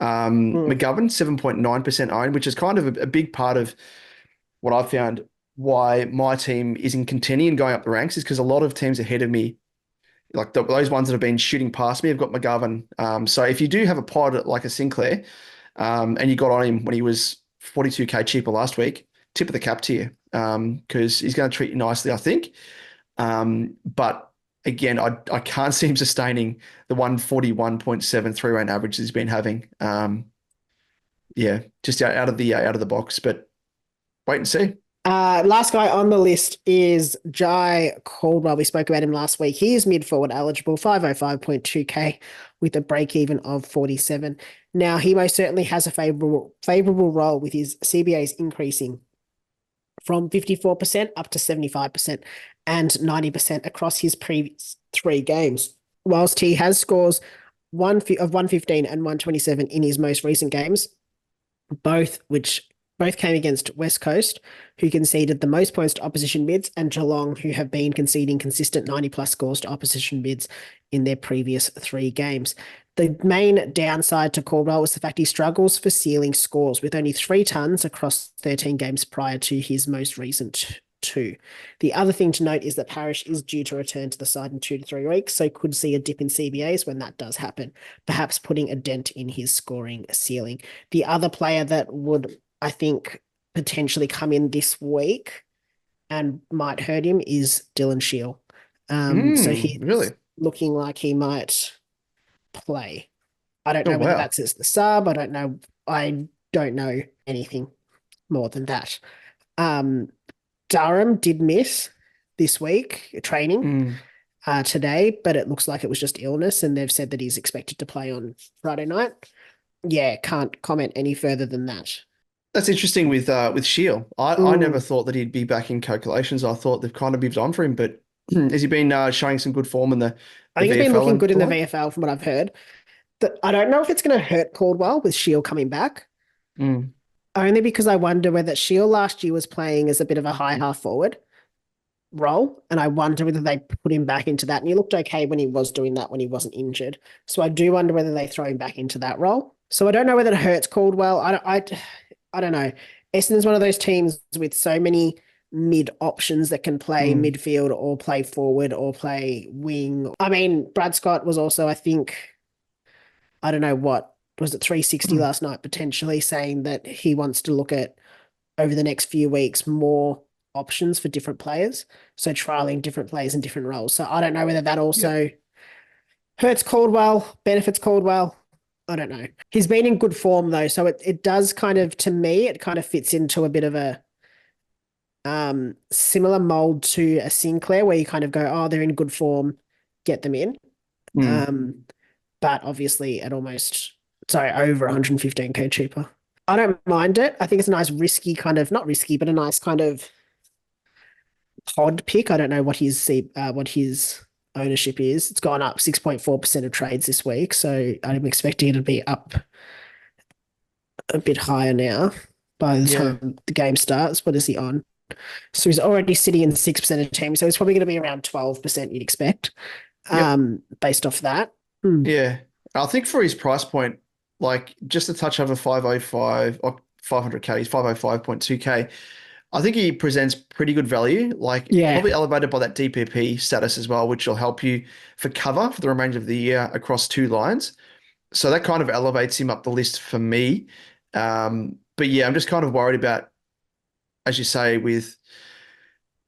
Mm. McGovern, 7.9% owned, which is kind of a big part of what I've found why my team isn't contending and going up the ranks is because a lot of teams ahead of me, like those ones that have been shooting past me, have got McGovern. So if you do have a pod like a Sinclair, and you got on him when he was 42k cheaper last week, tip of the cap to you, because he's going to treat you nicely, I think. But again, I can't see him sustaining the 141.73 rate average he's been having. Yeah, just out of the box, but wait and see. Last guy on the list is Jai Caldwell. We spoke about him last week. He is mid-forward eligible, 505.2k with a break-even of 47. Now, he most certainly has a favorable role with his CBAs increasing from 54% up to 75% and 90% across his previous 3 games. Whilst he has scores of 115 and 127 in his most recent games, both came against West Coast, who conceded the most points to opposition mids, and Geelong, who have been conceding consistent 90-plus scores to opposition mids in their previous 3 games. The main downside to Caldwell was the fact he struggles for sealing scores, with only 3 tons across 13 games prior to his most recent 2. The other thing to note is that Parrish is due to return to the side in 2 to 3 weeks, so could see a dip in CBAs when that does happen, perhaps putting a dent in his scoring ceiling. The other player that would, I think, potentially come in this week and might hurt him is Dylan Shield. So he's Really? looking like he might play. I don't Oh, know whether wow. that's as the sub. I don't know anything more than that. Durham did miss this week training today, but it looks like it was just illness, and they've said that he's expected to play on Friday night. Yeah, can't comment any further than that. That's interesting with Shield. I never thought that he'd be back in calculations. I thought they've kind of moved on for him, but has he been showing some good form in the I think it's been VFL looking and good in the like? VFL from what I've heard. I don't know if it's going to hurt Caldwell with Shield coming back, only because I wonder whether Shield last year was playing as a bit of a high half forward role, and I wonder whether they put him back into that. And he looked okay when he was doing that when he wasn't injured. So I do wonder whether they throw him back into that role. So I don't know whether it hurts Caldwell. I don't know. Essendon's one of those teams with so many mid options that can play midfield or play forward or play wing. I mean, Brad Scott was also, I think, I don't know what, was it 360 last night, potentially saying that he wants to look at, over the next few weeks, more options for different players. So trialing different players in different roles. So I don't know whether that also hurts Caldwell, benefits Caldwell. I don't know. He's been in good form though. So it does kind of, to me, it kind of fits into a bit of a similar mold to a Sinclair where you kind of go, oh, they're in good form, get them in. But obviously at over 115k cheaper. I don't mind it. I think it's a nice risky kind of, not risky, but a nice kind of pod pick. I don't know what his ownership is. It's gone up 6.4% of trades this week. So I'm expecting it to be up a bit higher now by the time the game starts. What is he on? So he's already sitting in 6% of teams. So it's probably going to be around 12% you'd expect based off that. Yeah. I think for his price point, like just a touch over 505 or 500K. He's 505.2K. I think he presents pretty good value, like Yeah. probably elevated by that DPP status as well, which will help you for cover for the remainder of the year across 2 lines. So that kind of elevates him up the list for me. But yeah, I'm just kind of worried about, as you say, with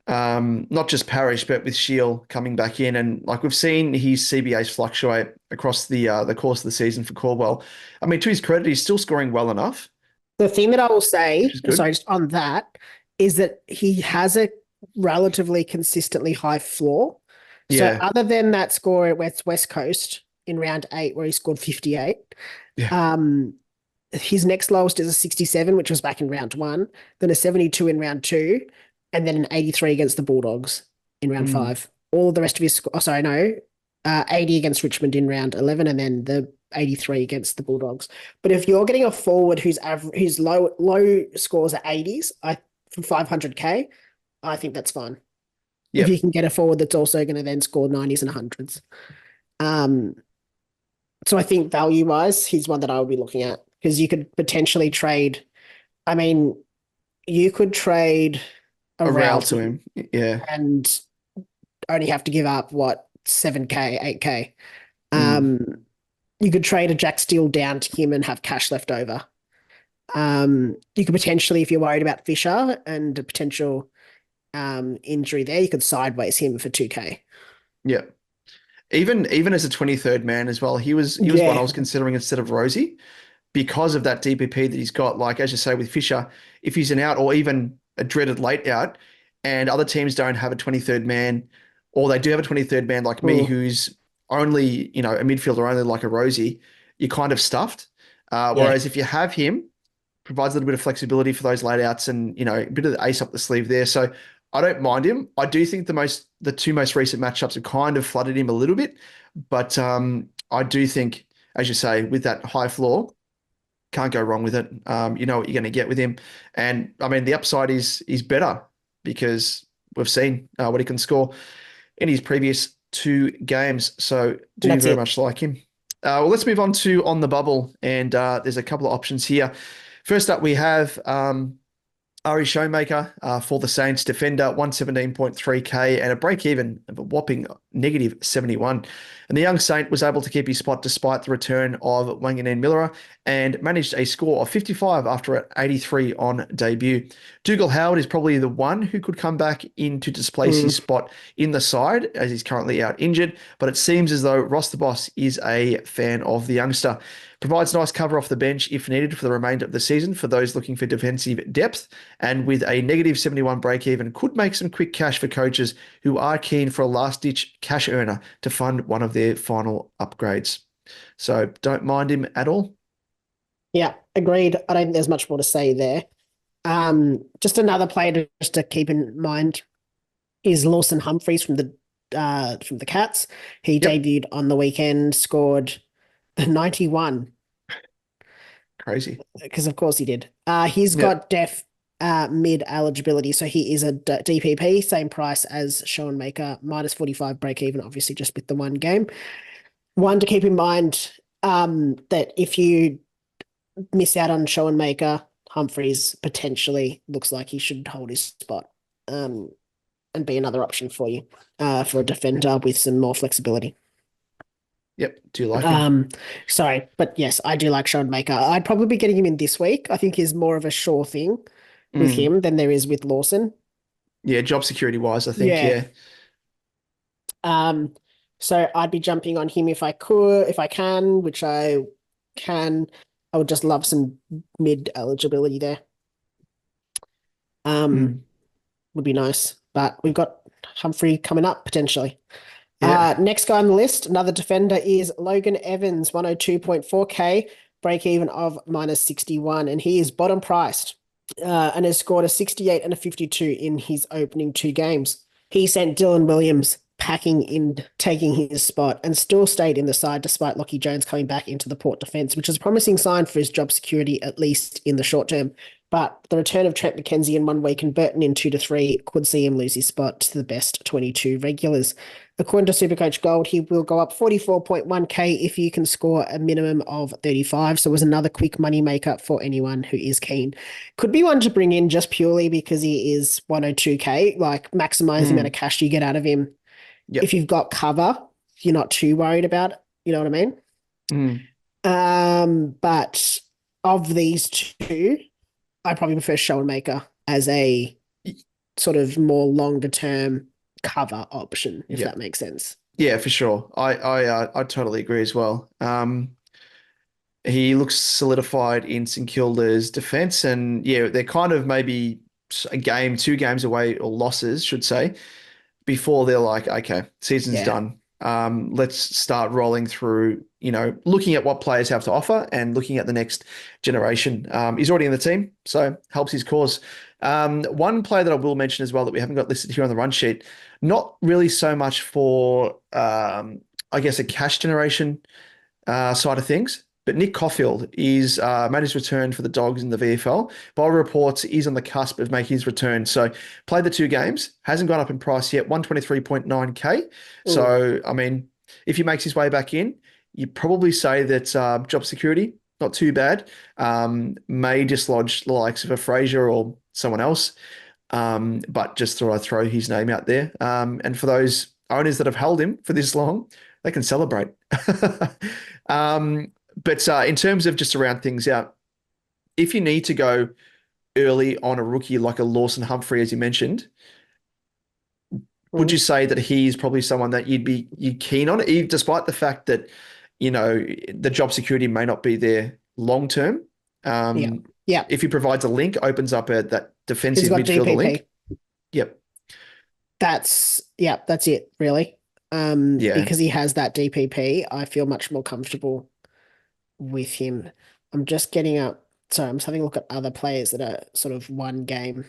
not just Parrish, but with Shield coming back in. And like we've seen his CBAs fluctuate across the course of the season for Caldwell. I mean, to his credit, he's still scoring well enough, The thing that I will which say, is good. sorry, just on that, is that he has a relatively consistently high floor. So Yeah. other than that score at West Coast in round 8, where he scored 58, Yeah. his next lowest is a 67, which was back in round 1, then a 72 in round 2, and then an 83 against the Bulldogs in round 5. All the rest of his, 80 against Richmond in round 11, and then the 83 against the Bulldogs. But if you're getting a forward whose low scores are 80s, from 500K, I think that's fine. If Yep. you can get a forward that's also going to then score 90s and 100s. So I think value-wise, he's one that I would be looking at, because you could potentially trade. I mean, you could trade A rail to to him. Yeah. and only have to give up, 7K, 8K. You could trade a Jack Steele down to him and have cash left over. You could potentially, if you're worried about Fisher and a potential injury there, you could sideways him for 2K. Yeah. Even as a 23rd man as well, he was one I was considering instead of Rosie, because of that DPP that he's got. Like, as you say, with Fisher, if he's an out or even a dreaded late out, and other teams don't have a 23rd man, or they do have a 23rd man like me, who's only, a midfielder only like a Rosie, you're kind of stuffed. Whereas if you have him, provides a little bit of flexibility for those late outs and, a bit of the ace up the sleeve there. So I don't mind him. I do think the 2 most recent matchups have kind of flooded him a little bit, but I do think, as you say, with that high floor, can't go wrong with it. You know what you're going to get with him. And I mean, the upside is better, because we've seen what he can score in his previous 2 games. So do very much like him. Well, let's move on to On the Bubble. And there's a couple of options here. First up, we have Ari Showmaker for the Saints, defender, 117.3K and a break-even of a whopping -71. And the young Saint was able to keep his spot despite the return of Wanganeen Miller and managed a score of 55 after an 83 on debut. Dougal Howard is probably the one who could come back in to displace his spot in the side, as he's currently out injured, but it seems as though Ross the Boss is a fan of the youngster. Provides nice cover off the bench if needed for the remainder of the season for those looking for defensive depth, and with a -71 break-even could make some quick cash for coaches who are keen for a last-ditch cash earner to fund one of their final upgrades. So don't mind him at all. Yeah, agreed. I don't think there's much more to say there. Just another player to keep in mind is Lawson Humphreys from the Cats. He debuted on the weekend, scored the 91. Crazy. Because of course he did. He's got def mid eligibility, so he is a DPP, same price as Sean Maker, -45 break even, obviously just with the 1 game. One to keep in mind, that if you miss out on Sean Maker, Humphreys potentially looks like he should hold his spot, and be another option for you, for a defender with some more flexibility. Yep. Do you like him? Sorry, but yes, I do like Sean Maker. I'd probably be getting him in this week. I think he's more of a sure thing with him than there is with Lawson. Yeah, job security wise, I think, yeah. So I'd be jumping on him if I can, which I can. I would just love some mid eligibility there. Would be nice. But we've got Humphrey coming up potentially. Yeah. Next guy on the list, another defender, is Logan Evans, 102.4K, break even of -61, and he is bottom priced, and has scored a 68 and a 52 in his opening 2 games. He sent Dylan Williams packing in, taking his spot, and still stayed in the side despite Lockie Jones coming back into the Port defence, which is a promising sign for his job security, at least in the short term. But the return of Trent McKenzie in 1 week and Burton in 2 to 3 could see him lose his spot to the best 22 regulars. According to Supercoach Gold, he will go up 44.1k if you can score a minimum of 35. So it was another quick money maker for anyone who is keen. Could be one to bring in just purely because he is 102k, like maximize the amount of cash you get out of him. Yep. If you've got cover, you're not too worried about it. You know what I mean? But of these two, I probably prefer Schoenmaker as a sort of more longer term cover option, if that makes sense. Yeah, for sure. I totally agree as well. He looks solidified in St Kilda's defence, and yeah, they're kind of maybe a game, 2 games away, or losses, should say, before they're like, okay, season's done. Let's start rolling through, looking at what players have to offer and looking at the next generation. He's already in the team, so helps his cause. One player that I will mention as well that we haven't got listed here on the run sheet, not really so much for, I guess, a cash generation side of things, but Nick Caulfield is made his return for the Dogs in the VFL. By reports, he's on the cusp of making his return. So played the 2 games, hasn't gone up in price yet, 123.9k. So, I mean, if he makes his way back in, you probably say that job security, not too bad. May dislodge the likes of a Fraser or someone else, but just thought I'd throw his name out there. And for those owners that have held him for this long, they can celebrate. But in terms of just to round things out, if you need to go early on a rookie like a Lawson Humphrey, as you mentioned, would you say that he's probably someone that you'd keen on, despite the fact that, the job security may not be there long term? If he provides a link, opens up that defensive midfielder link. Yep. That's it, really. Because he has that DPP, I feel much more comfortable with him. I'm just getting up. Sorry, I'm just having a look at other players that are sort of 1 game.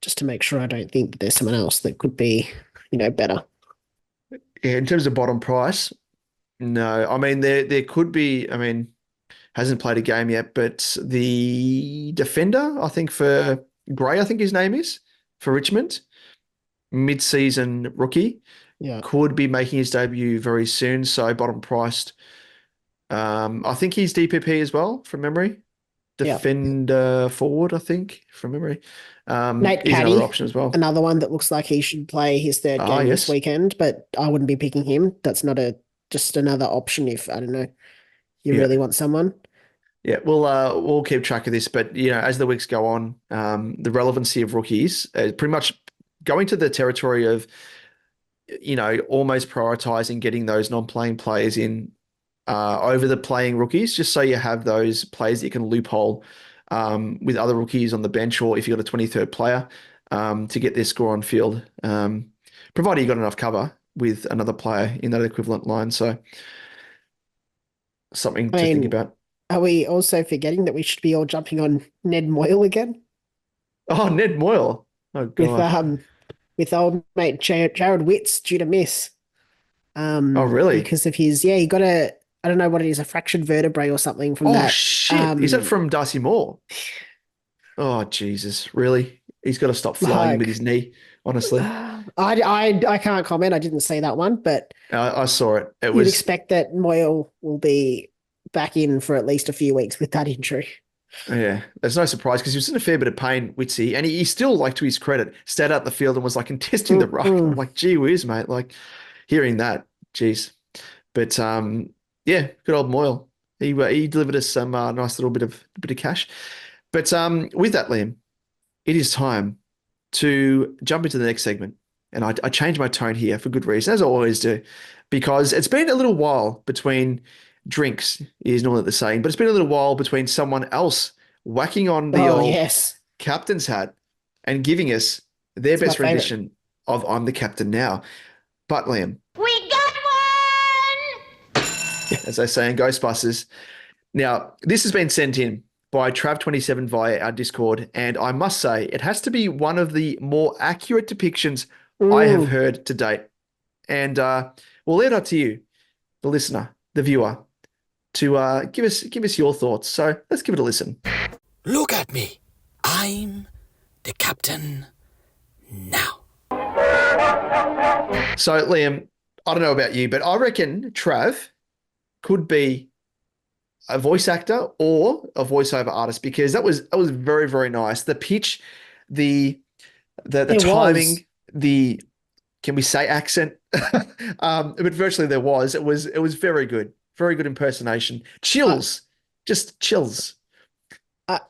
Just to make sure I don't think that there's someone else that could be, better. Yeah, in terms of bottom price, no. I mean, there could be, hasn't played a game yet, but the defender, I think for Gray, I think his name is, for Richmond, mid-season rookie, could be making his debut very soon. So bottom priced. I think he's DPP as well, from memory. Defender forward, I think, from memory. Nate He's Caddy, another option as well. another one that looks like he should play his 3rd game this weekend, but I wouldn't be picking him. That's not just another option if, I don't know, you really want someone. Yeah, we'll keep track of this, but as the weeks go on, the relevancy of rookies pretty much going to the territory of, almost prioritizing getting those non-playing players in over the playing rookies, just so you have those players that you can loophole with other rookies on the bench, or if you've got a 23rd player to get their score on field, provided you got enough cover with another player in that equivalent line. So something to think about. Are we also forgetting that we should be all jumping on Ned Moyle again? Oh, Ned Moyle. Oh, God. With old mate Jared Witts due to miss. Oh, really? Because of his, he got I don't know what it is, a fractured vertebrae or something from that. Oh, shit. Is that from Darcy Moore? Oh, Jesus. Really? He's got to stop flying with his knee, honestly. I can't comment. I didn't see that one, but I saw it. You'd expect that Moyle will be back in for at least a few weeks with that injury. Yeah, there's no surprise because he was in a fair bit of pain, Witsy, and he still, like, to his credit, stayed out the field and was like contesting the ruck. I'm like, gee whiz, mate. Like, hearing that, geez. But yeah, good old Moyle. He delivered us some nice little bit of cash. But with that, Liam, it is time to jump into the next segment. And I changed my tone here for good reason, as I always do, because it's been a little while between drinks, is normally the saying, but it's been a little while between someone else whacking on the old captain's hat and giving us their best rendition of I'm the Captain Now. But Liam, we got one! As they say in Ghostbusters. Now, this has been sent in by Trav27 via our Discord, and I must say it has to be one of the more accurate depictions I have Mm. heard to date. And we'll leave it up to you, the listener, the viewer, to give us your thoughts. So let's give it a listen. Look at me. I'm the captain now. So Liam, I don't know about you, but I reckon Trav could be a voice actor or a voiceover artist because that was very, very nice. The pitch, the It was. timing, the can we say accent? But virtually there was. It was very good. Very good impersonation. I, Chills. Just chills.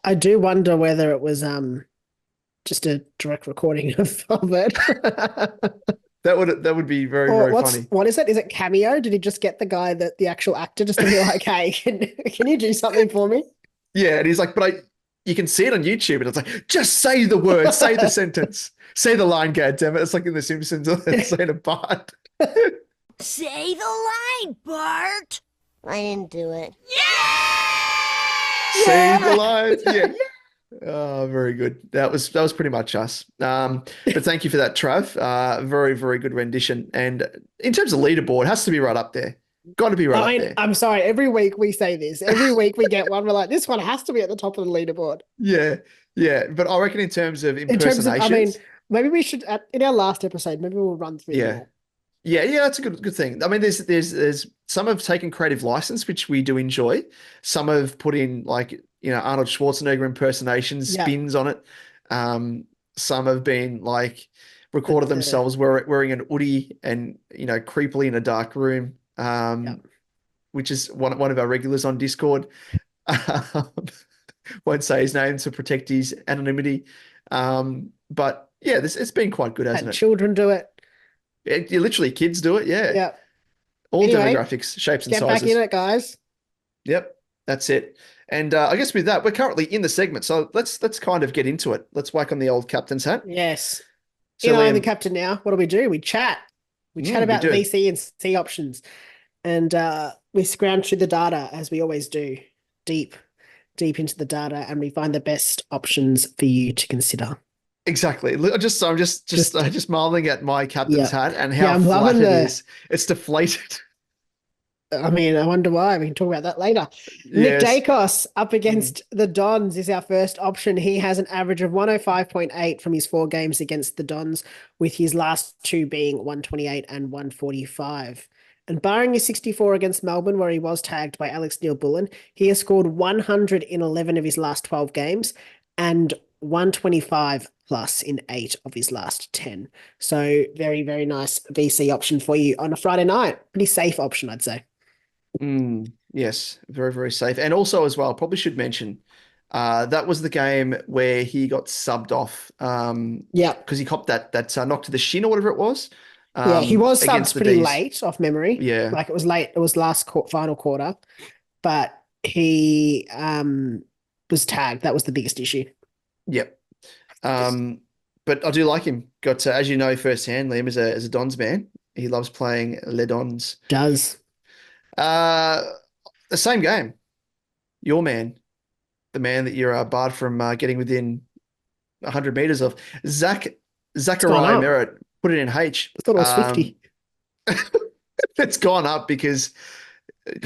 I do wonder whether it was just a direct recording of it. That would be very, Or very funny. what is it? Is it cameo? Did he just get the guy that the actual actor just to be like, hey, can you do something for me? Yeah, and he's like, but you can see it on YouTube, and it's like, just say the word, say the sentence, say the line, goddammit. It's like in The Simpsons, saying a Bart. Say the line, Bart. I didn't do it. Say the lines. Yeah. Oh, very good. That was pretty much us. But thank you for that, Trav. Very, very good rendition. And in terms of leaderboard, it has to be right up there. Got to be right I up mean, there. I'm sorry. Every week we say this. Every week we get one. We're like, this one has to be at the top of the leaderboard. Yeah, yeah. But I reckon in terms of In terms of, I mean, impersonations, maybe we should in our last episode, maybe we'll run through them yeah. all. Yeah, that's a good thing. I mean, there's some have taken creative license, which we do enjoy. Some have put in like, Arnold Schwarzenegger impersonations, Yeah. spins on it. Some have been like recorded The- themselves wearing an hoodie and, creepily in a dark room. Which is one of our regulars on Discord. Won't say his name to protect his anonymity. But yeah, it's been quite good, hasn't Had it? children do it. Literally, kids do it. Yeah. Yeah. All Anyway, demographics, shapes, and Get back sizes. in it, guys. Yep, that's it. And I guess with that, we're currently in the segment, so let's kind of get into it. Let's whack on the old captain's hat. Yes. So I'm the Liam, captain now. What do? We chat. We chat we about do. VC and C options. And we scrounge through the data as we always do, deep into the data, and we find the best options for you to consider. Exactly. I'm just marveling at my captain's hat and how I'm flat loving it is. It's deflated. I mean, I wonder why. We can talk about that later. Nick Yes. Dacos up against the Dons is our first option. He has an average of 105.8 from his 4 games against the Dons, with his last 2 being 128 and 145. And barring his 64 against Melbourne, where he was tagged by Alex Neil-Bullen, he has scored 100 in 11 of his last 12 games and 125 plus in 8 of his last 10. So very, very nice VC option for you on a Friday night. Pretty safe option, I'd say. Yes, very, very safe. And also as well, probably should mention, that was the game where he got subbed off. Yeah. Because he copped that knock to the shin or whatever it was. Yeah, he was against subbed the pretty D's. late off memory. Yeah. Like it was late. It was last final quarter, but he was tagged. That was the biggest issue. Yep. But I do like him. Got as you know firsthand, Liam is a Dons man. He loves playing Le Dons. Does. The same game. Your man, the man that you're barred from getting within 100 meters of, Zachariah up. Merritt, put it in H. I thought it was 50. It's gone up because I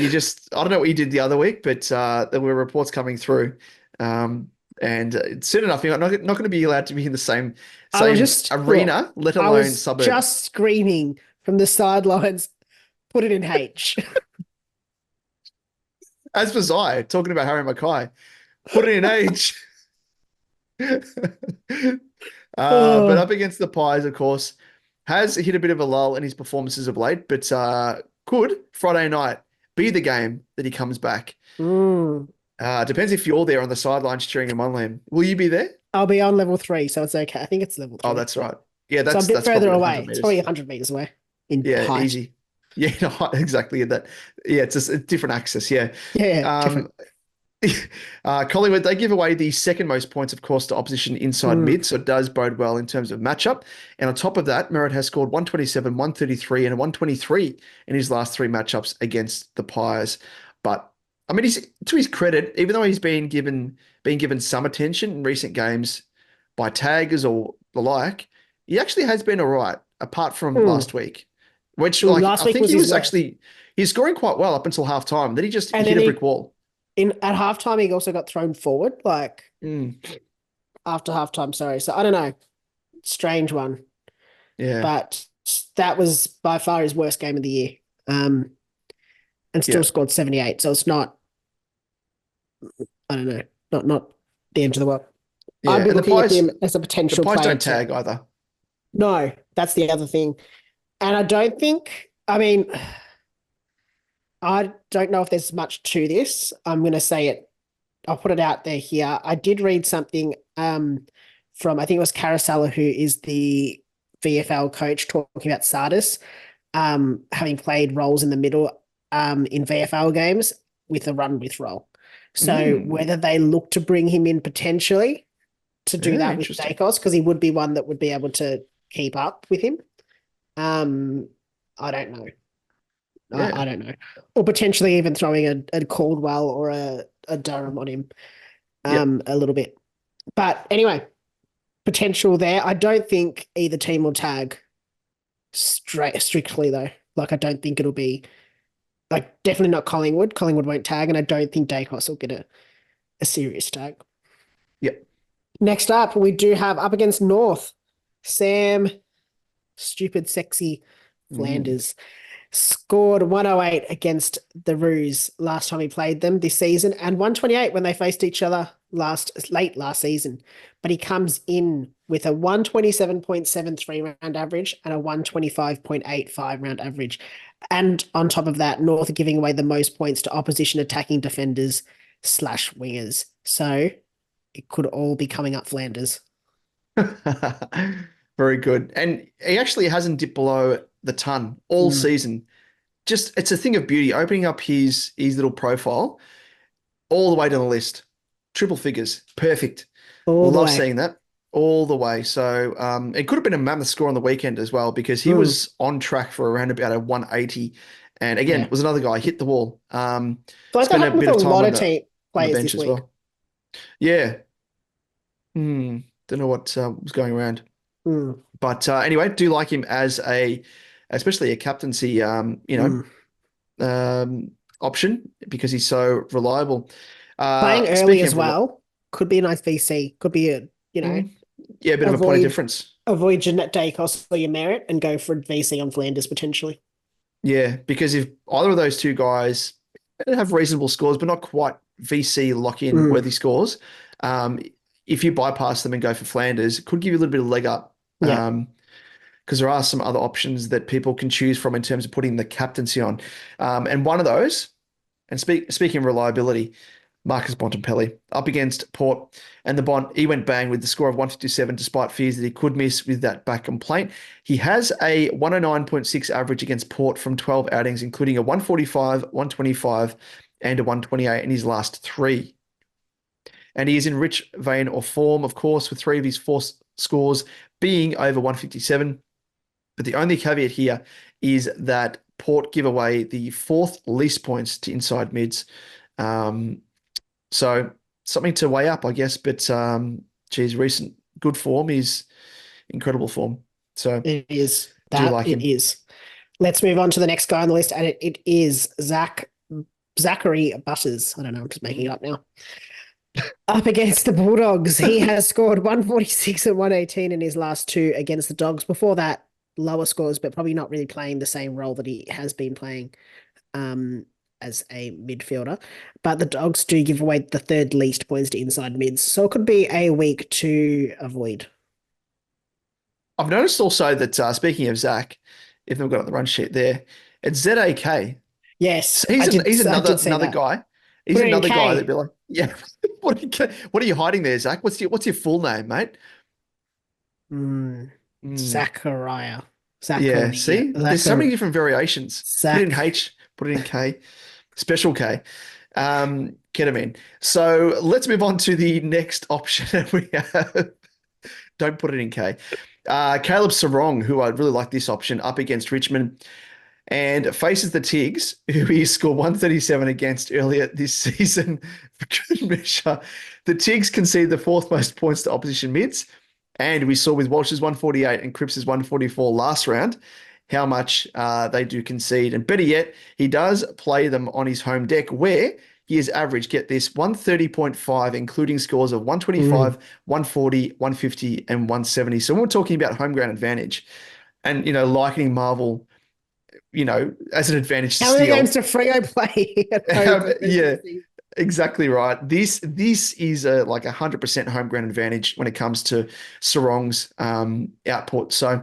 don't know what you did the other week, but there were reports coming through. And soon enough, you're not going to be allowed to be in the same arena, let I alone was suburb. just screaming from the sidelines, put it in H. As was I, talking about Harry Mackay. Put it in H. But up against the Pies, of course, has hit a bit of a lull in his performances of late, but could Friday night be the game that he comes back? Depends if you're there on the sidelines cheering him on, Liam. Will you be there? I'll be on level 3, so it's okay. I think it's level 3. Oh, that's right. Yeah, So that's I'm a bit further probably away. 100 It's probably meters. 100 meters away in Yeah, height. easy. Yeah, no, exactly that. Yeah, it's just a different access. Yeah. Yeah, different. Collingwood, they give away the second most points, of course, to opposition inside mid, so it does bode well in terms of matchup. And on top of that, Merritt has scored 127, 133, and a 123 in his last 3 matchups against the Pies. But I mean, he's to his credit, even though he's been given some attention in recent games by taggers or the like, he actually has been all right. apart from Hmm. last week, which Well, like last I week think was he his was worst. actually he's scoring quite well up until halftime. Then he just And hit then a he brick wall. at halftime he also got thrown forward, like Mm, after halftime. Sorry, so I don't know, strange one, yeah, but that was by far his worst game of the year. Um, and yeah, still scored 78. So it's not, I don't know, not the end of the world. I'd yeah. be And looking at him as a the potential pies player don't to. tag either. No, that's the other thing. And I don't think, I mean, I don't know if there's much to this. I'm going to say it. I'll put it out there here. I did read something from, I think it was Carousel, who is the VFL coach, talking about Sardis having played roles in the middle in VFL games with a run with role. So Mm, whether they look to bring him in potentially to do yeah, that with interesting. Dacos, because he would be one that would be able to keep up with him. Um, I don't know. I Yeah, don't know. Or potentially even throwing a Caldwell or a Durham on him yep. a little bit. But anyway, potential there. I don't think either team will tag strictly though. Like I don't think it'll be like definitely not Collingwood. Collingwood won't tag, and I don't think Dacos will get a serious tag. Yep. Next up, we do have up against North, Sam, stupid, sexy Mm. Flanders. Scored 108 against the Roos last time he played them this season, and 128 when they faced each other late last season. But he comes in with a 127.73 round average and a 125.85 round average. And on top of that, North are giving away the most points to opposition attacking defenders / wingers. So it could all be coming up Flanders. Very good. And he actually hasn't dipped below the ton all Mm. season. Just it's a thing of beauty. Opening up his little profile all the way down the list. Triple figures. Perfect. All the Love way. seeing that all the way. So it could have been a mammoth score on the weekend as well because he Mm. was on track for around about a 180. And again, Yeah. it was another guy hit the wall. So like that Spent a happened with bit a of time lot on of team the players bench this as week. well. Yeah. Don't know what was going around. Mm. But anyway, do like him as especially a captaincy, Mm. option because he's so reliable. Playing early Speaking as of, well could be a nice VC. Could be mm, yeah, a bit of a point of avoid difference. Jeanette Dacos for your merit and go for a VC on Flanders potentially. Yeah, because if either of those two guys have reasonable scores, but not quite VC lock-in Mm. worthy scores, um, if you bypass them and go for Flanders, it could give you a little bit of leg up. Yeah. Because there are some other options that people can choose from in terms of putting the captaincy on. And one of those, and speaking of reliability, Marcus Bontempelli up against Port and the Bont, he went bang with the score of 157 despite fears that he could miss with that back complaint. He has a 109.6 average against Port from 12 outings, including a 145, 125, and a 128 in his last three. And he is in rich vein or form, of course, with three of his four scores being over 157. But the only caveat here is that Port give away the fourth least points to inside mids. So something to weigh up, I guess. But geez, recent good form is incredible form. So It is. do That like it him. is. Let's move on to the next guy on the list, and it is Zachary Butters. I don't know, I'm just making it up now. Up against the Bulldogs. He has scored 146 and 118 in his last two against the Dogs. Before that, lower scores, but probably not really playing the same role that he has been playing as a midfielder. But the Dogs do give away the third least points to inside mids. So it could be a week to avoid. I've noticed also that speaking of Zach, if they've got it on the run sheet there, it's ZAK. Yes, So he's I another did say that. guy. He's Put it in another guy K. that'd be like, yeah. What are you hiding there, Zach? What's your full name, mate? Mm, Mm, Zachariah. yeah. Zachariah. See, there's so many different variations. Put it in Zach. H. Put it in K. Special K. Ketamine. So let's move on to the next option we have. Don't put it in K. Caleb Sarong, who I really like this option, up against Richmond and faces the Tigs, who he scored 137 against earlier this season for good measure. The Tigs concede the fourth most points to opposition mids And we saw with Walsh's 148 and Cripps's 144 last round how much they do concede. And better yet, he does play them on his home deck where he has averaged, get this, 130.5, including scores of 125, 140, 150, and 170. So when we're talking about home ground advantage and, likening Marvel, as an advantage to How many steal. games do Freo play at home? Yeah, exactly right. This is like 100% home ground advantage when it comes to Sarong's output. So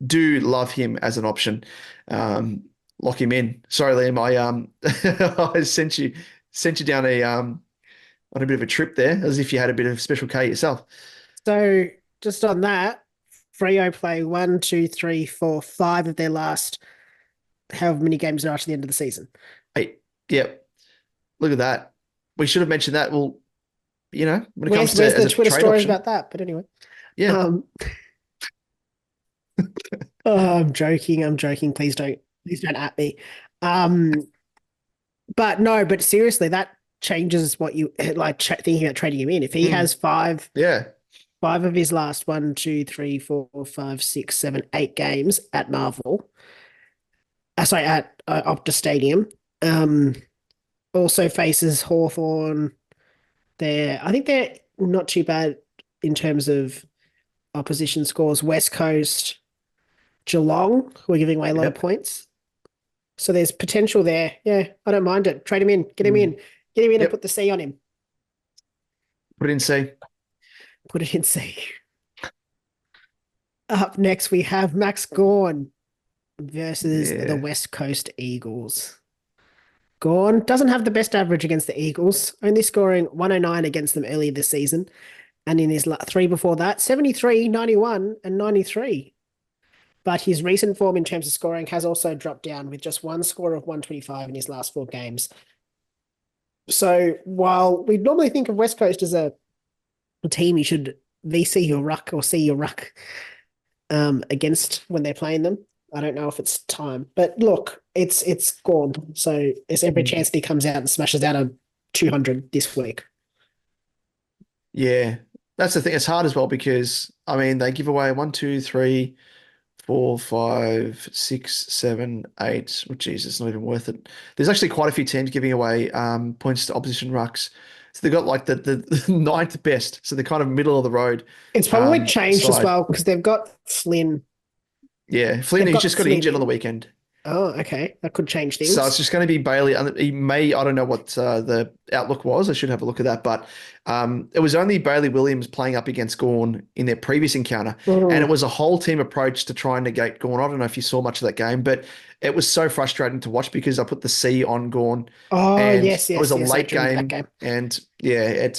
do love him as an option. Lock him in. Sorry, Liam, I I sent you down on a bit of a trip there, as if you had a bit of special K yourself. So just on that, Freo play 1, 2, 3, 4, 5 of their last however many games there are to the end of the season. Hey, yep. Look at that. We should have mentioned that. Well, when it Where's comes to as the a Twitter trade stories option, about that? But anyway. yeah. Oh, I'm joking. Please don't at me. But seriously, that changes what you like thinking about trading him in. If he has five Yeah. of his last 1, 2, 3, 4, 5, 6, 7, 8 games at Marvel, at Optus Stadium, also faces Hawthorn. I think they're not too bad in terms of opposition scores. West Coast, Geelong, who are giving away a lot of points. So there's potential there. Yeah, I don't mind it. Trade him in. Get him in. Get him in and put the C on him. Put it in C. Put it in C. Up next, we have Max Gawn versus the West Coast Eagles. Gawn doesn't have the best average against the Eagles, only scoring 109 against them earlier this season. And in his 3 before that, 73, 91, and 93. But his recent form in terms of scoring has also dropped down with just one score of 125 in his last 4 games. So while we normally think of West Coast as a team you should VC your ruck or see your ruck against when they're playing them, I don't know if it's time. But look, it's gone. So there's every chance that he comes out and smashes out a 200 this week. Yeah. That's the thing. It's hard as well because, they give away 1, 2, 3, 4, 5, 6, 7, 8. Oh, geez, it's not even worth it. There's actually quite a few teams giving away points to opposition rucks. So they've got like the ninth best. So they're kind of middle of the road. It's probably changed as well because they've got Flynn. Yeah, Flynn, he's just got injured on the weekend. Oh, okay. That could change things. So it's just going to be Bailey. He may, I don't know what the outlook was. I should have a look at that. But it was only Bailey Williams playing up against Gawn in their previous encounter. And it was a whole team approach to try and negate Gawn. I don't know if you saw much of that game, but it was so frustrating to watch because I put the C on Gawn. Oh, and yes. It was a late game. And yeah, it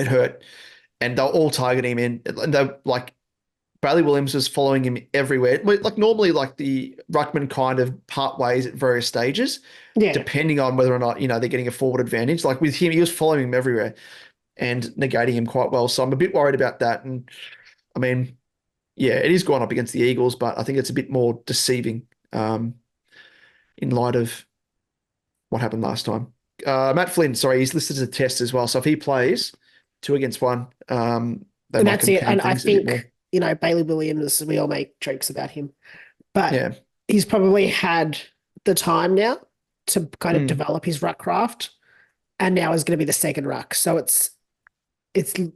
hurt. And they're all targeting him in. And they're like, Bailey Williams was following him everywhere. Like normally, like the ruckman kind of part ways at various stages, depending on whether or not, they're getting a forward advantage. Like with him, he was following him everywhere and negating him quite well. So I'm a bit worried about that. And it is going up against the Eagles, but I think it's a bit more deceiving in light of what happened last time. Matt Flynn, sorry, he's listed as a test as well. So if he plays 2 against 1, and that's it. And I think, Bailey Williams, we all make jokes about him, but he's probably had the time now to kind of develop his ruck craft, and now is going to be the second ruck. So it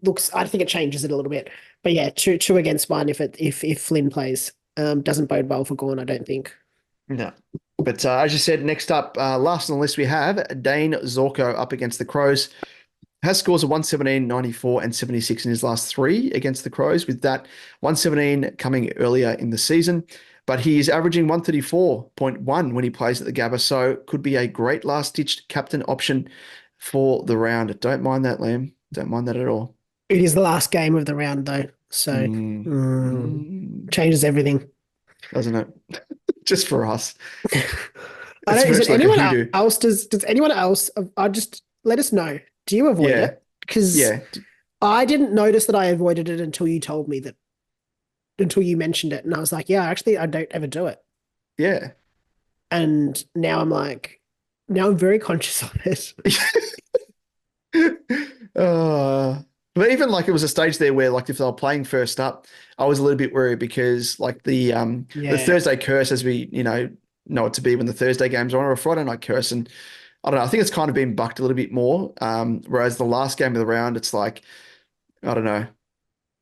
looks, I think it changes it a little bit, but yeah, 2 against 1 if Flynn plays doesn't bode well for Gawn, I don't think. No. But as you said, next up, last on the list, we have Dane Zorko up against the Crows. Has scores of 117, 94, and 76 in his last 3 against the Crows, with that 117 coming earlier in the season. But he is averaging 134.1 when he plays at the Gabba, so could be a great last-ditch captain option for the round. Don't mind that, Liam. Don't mind that at all. It is the last game of the round, though, so changes everything. Doesn't it? Just for us. Is it anyone else? Does anyone else? Just let us know. Do you avoid it? Because I didn't notice that I avoided it until you told me that, until you mentioned it. And I was like, yeah, actually, I don't ever do it. Yeah. And now I'm very conscious of it. For But even like it was a stage there where like if they were playing first up, I was a little bit worried because like the Yeah. Thursday curse, as we know it to be when the Thursday games are on, or a Friday night curse, and I don't know, I think it's kind of been bucked a little bit more. Whereas the last game of the round, it's like I don't know, I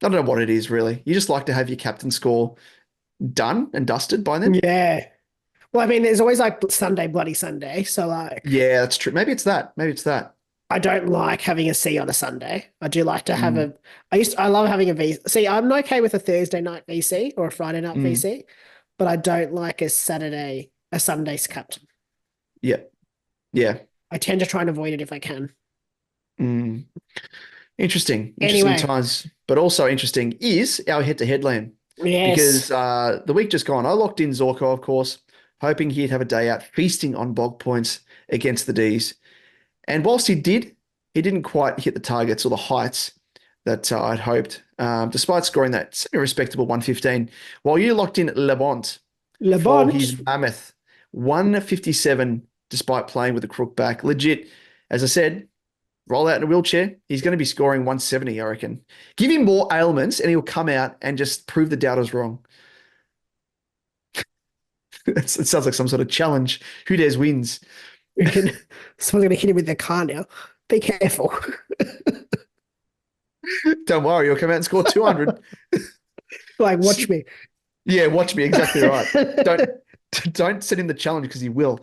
don't know what it is really. You just like to have your captain score done and dusted by then. Yeah. Well, I mean, there's always like Sunday, Bloody Sunday. So like, Yeah, that's true. Maybe it's that. Maybe it's that. I don't like having a C on a Sunday. I do like to have Mm, I love having a V. See, I'm okay with a Thursday night VC or a Friday night mm, VC, but I don't like a Sunday's captain. yeah, yeah. I tend to try and avoid it if I can. Mm. Interesting Anyway, times, but also interesting is our head-to-head land because yes. the week just gone, I locked in Zorko, of course, hoping he'd have a day out, feasting on bog points against the D's. And whilst he didn't quite hit the targets or the heights that I'd hoped, despite scoring that semi-respectable 115. While you locked in Bont Le for Bont. his mammoth 157, despite playing with a crook back. Legit, as I said, roll out in a wheelchair. He's going to be scoring 170, I reckon. Give him more ailments and he'll come out and just prove the doubters wrong. It sounds like some sort of challenge. Who dares wins? Someone's going to hit him with their car now. Be careful. Don't worry, he'll come out and score 200. Like, watch me. Yeah, watch me. Exactly right. Don't set him the challenge because he will.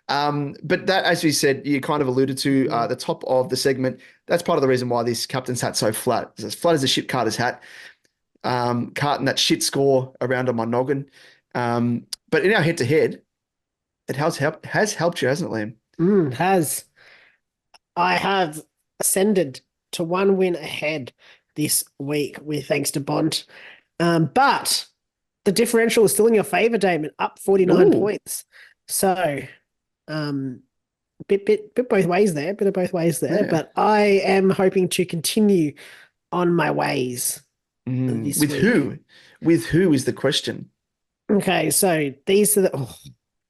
But that, as we said, you kind of alluded to the top of the segment. That's part of the reason why this captain's hat's so flat. It's as flat as a shit carter's hat. Carting that shit score around on my noggin. But in our head-to-head, it has helped you, hasn't it, Liam? Has. I have ascended to one win ahead this week with thanks to Bont. But the differential is still in your favor, Damon, up 49 Ooh. points. So, bit both ways there, bit of both ways there. Yeah. But I am hoping to continue on my ways this With week. who? With who is the question? Okay, so these are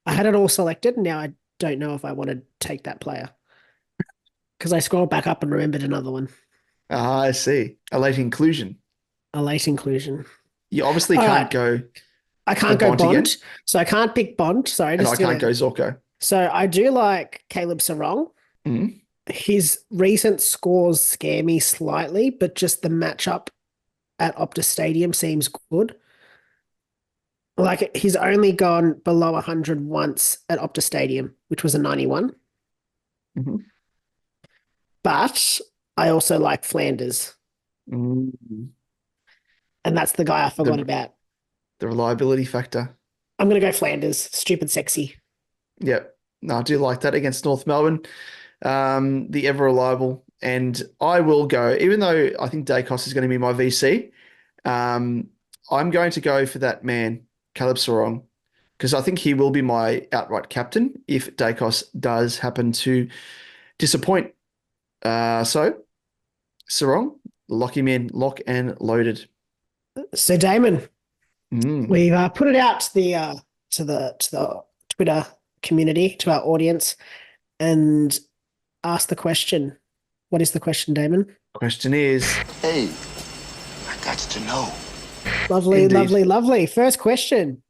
I had it all selected. Now I don't know if I want to take that player because I scrolled back up and remembered another one. Ah, I see. A late inclusion. A late inclusion. You obviously All can't right. go, I can't go Bont again? Bont, so I can't pick Bont. Sorry, and I can't go Zorko. So I do like Caleb Sarong. Mm. His recent scores scare me slightly, but just the matchup at Optus Stadium seems good. Like he's only gone below 100 once at Optus Stadium, which was a 91. Mm-hmm. But I also like Flanders, Mm. and that's the guy I forgot about. The reliability factor. I'm going to go Flanders. Stupid sexy. Yep. No, I do like that against North Melbourne. The ever reliable. And I will go, even though I think Dacos is going to be my VC, I'm going to go for that man, Caleb Sarong, because I think he will be my outright captain if Dacos does happen to disappoint. So, Sarong, lock him in, lock and loaded. So Damon, Mm. we've put it out to the Twitter community, to our audience, and asked the question. What is the question, Damon? Question is, Hey, I got to know. Lovely, Indeed. lovely, lovely. First question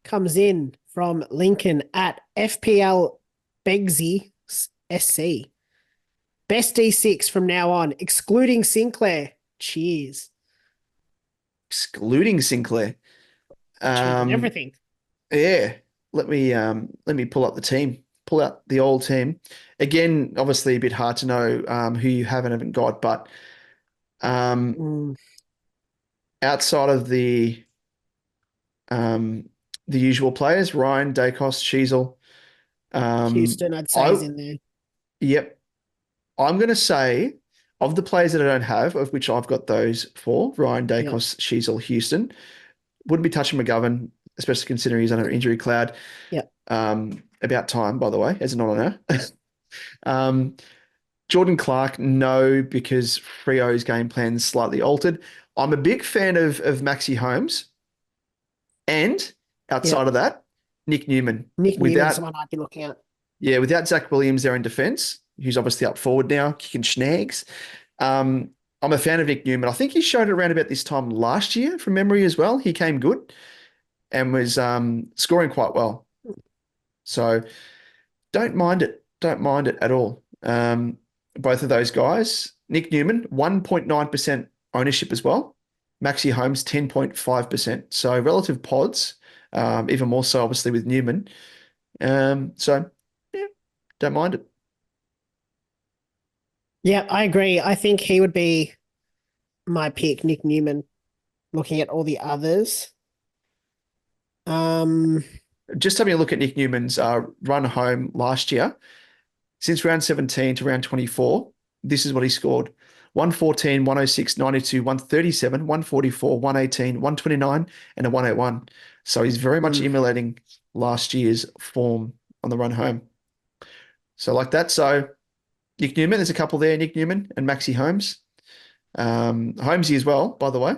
comes in from Lincoln at FPL Begsy SC. Best D6 from now on, excluding Sinclair. Cheers. excluding Sinclair. Changing everything. Yeah. Let me pull up the team. Pull out the old team. Again, obviously a bit hard to know who you have and haven't got, but outside of the usual players, Ryan, Dacos, Sheasel. Houston, I'd say, is in there. Yep. I'm going to say of the players that I don't have, of which I've got those four, Ryan, Dacos, Sheasel, Houston, wouldn't be touching McGovern, especially considering he's under injury cloud. Yep. About time, by the way, as an honor. Jordan Clark, no, because Frio's game plan's slightly altered. I'm a big fan of Maxi Holmes. And outside of that, Nick Newman. Nick Newman's the one I'd be looking at. Without Zach Williams there in defense, who's obviously up forward now, kicking snags. I'm a fan of Nick Newman. I think he showed it around about this time last year from memory as well. He came good and was scoring quite well. So don't mind it. Don't mind it at all. Both of those guys. Nick Newman, 1.9% ownership as well. Maxi Holmes, 10.5%. So relative pods, even more so obviously with Newman. So yeah, don't mind it. Yeah, I agree. I think he would be my pick, Nick Newman, looking at all the others. Just having a look at Nick Newman's run home last year, since round 17 to round 24, this is what he scored. 114, 106, 92, 137, 144, 118, 129, and a 181. So he's very much emulating last year's form on the run home. So like that. So Nick Newman, there's a couple there, Nick Newman and Maxi Holmes. Holmesy as well, by the way.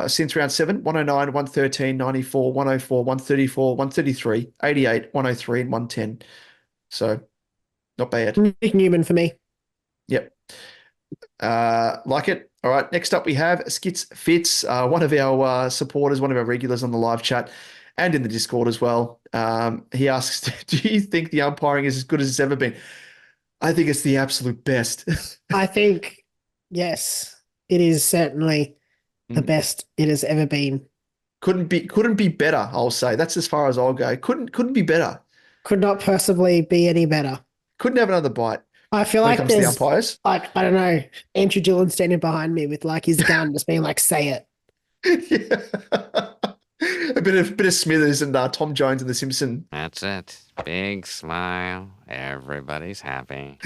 Since round 7, 109, 113, 94, 104, 134, 133, 88, 103, and 110. So not bad. Nick Newman for me. Yep. Like it. All right. Next up, we have Skits Fitz, one of our supporters, one of our regulars on the live chat and in the Discord as well. He asks, do you think the umpiring is as good as it's ever been? I think it's the absolute best. I think, yes, it is certainly the best it has ever been. Couldn't be better, I'll say. That's as far as I'll go. Couldn't be better. Could not possibly be any better. Couldn't have another bite. I feel when like it comes to the there's, umpires. like, I don't know, Andrew Dillon standing behind me with like his gun, just being like, say it. Yeah. A bit of Smithers and Tom Jones and The Simpsons. That's it. Big smile. Everybody's happy.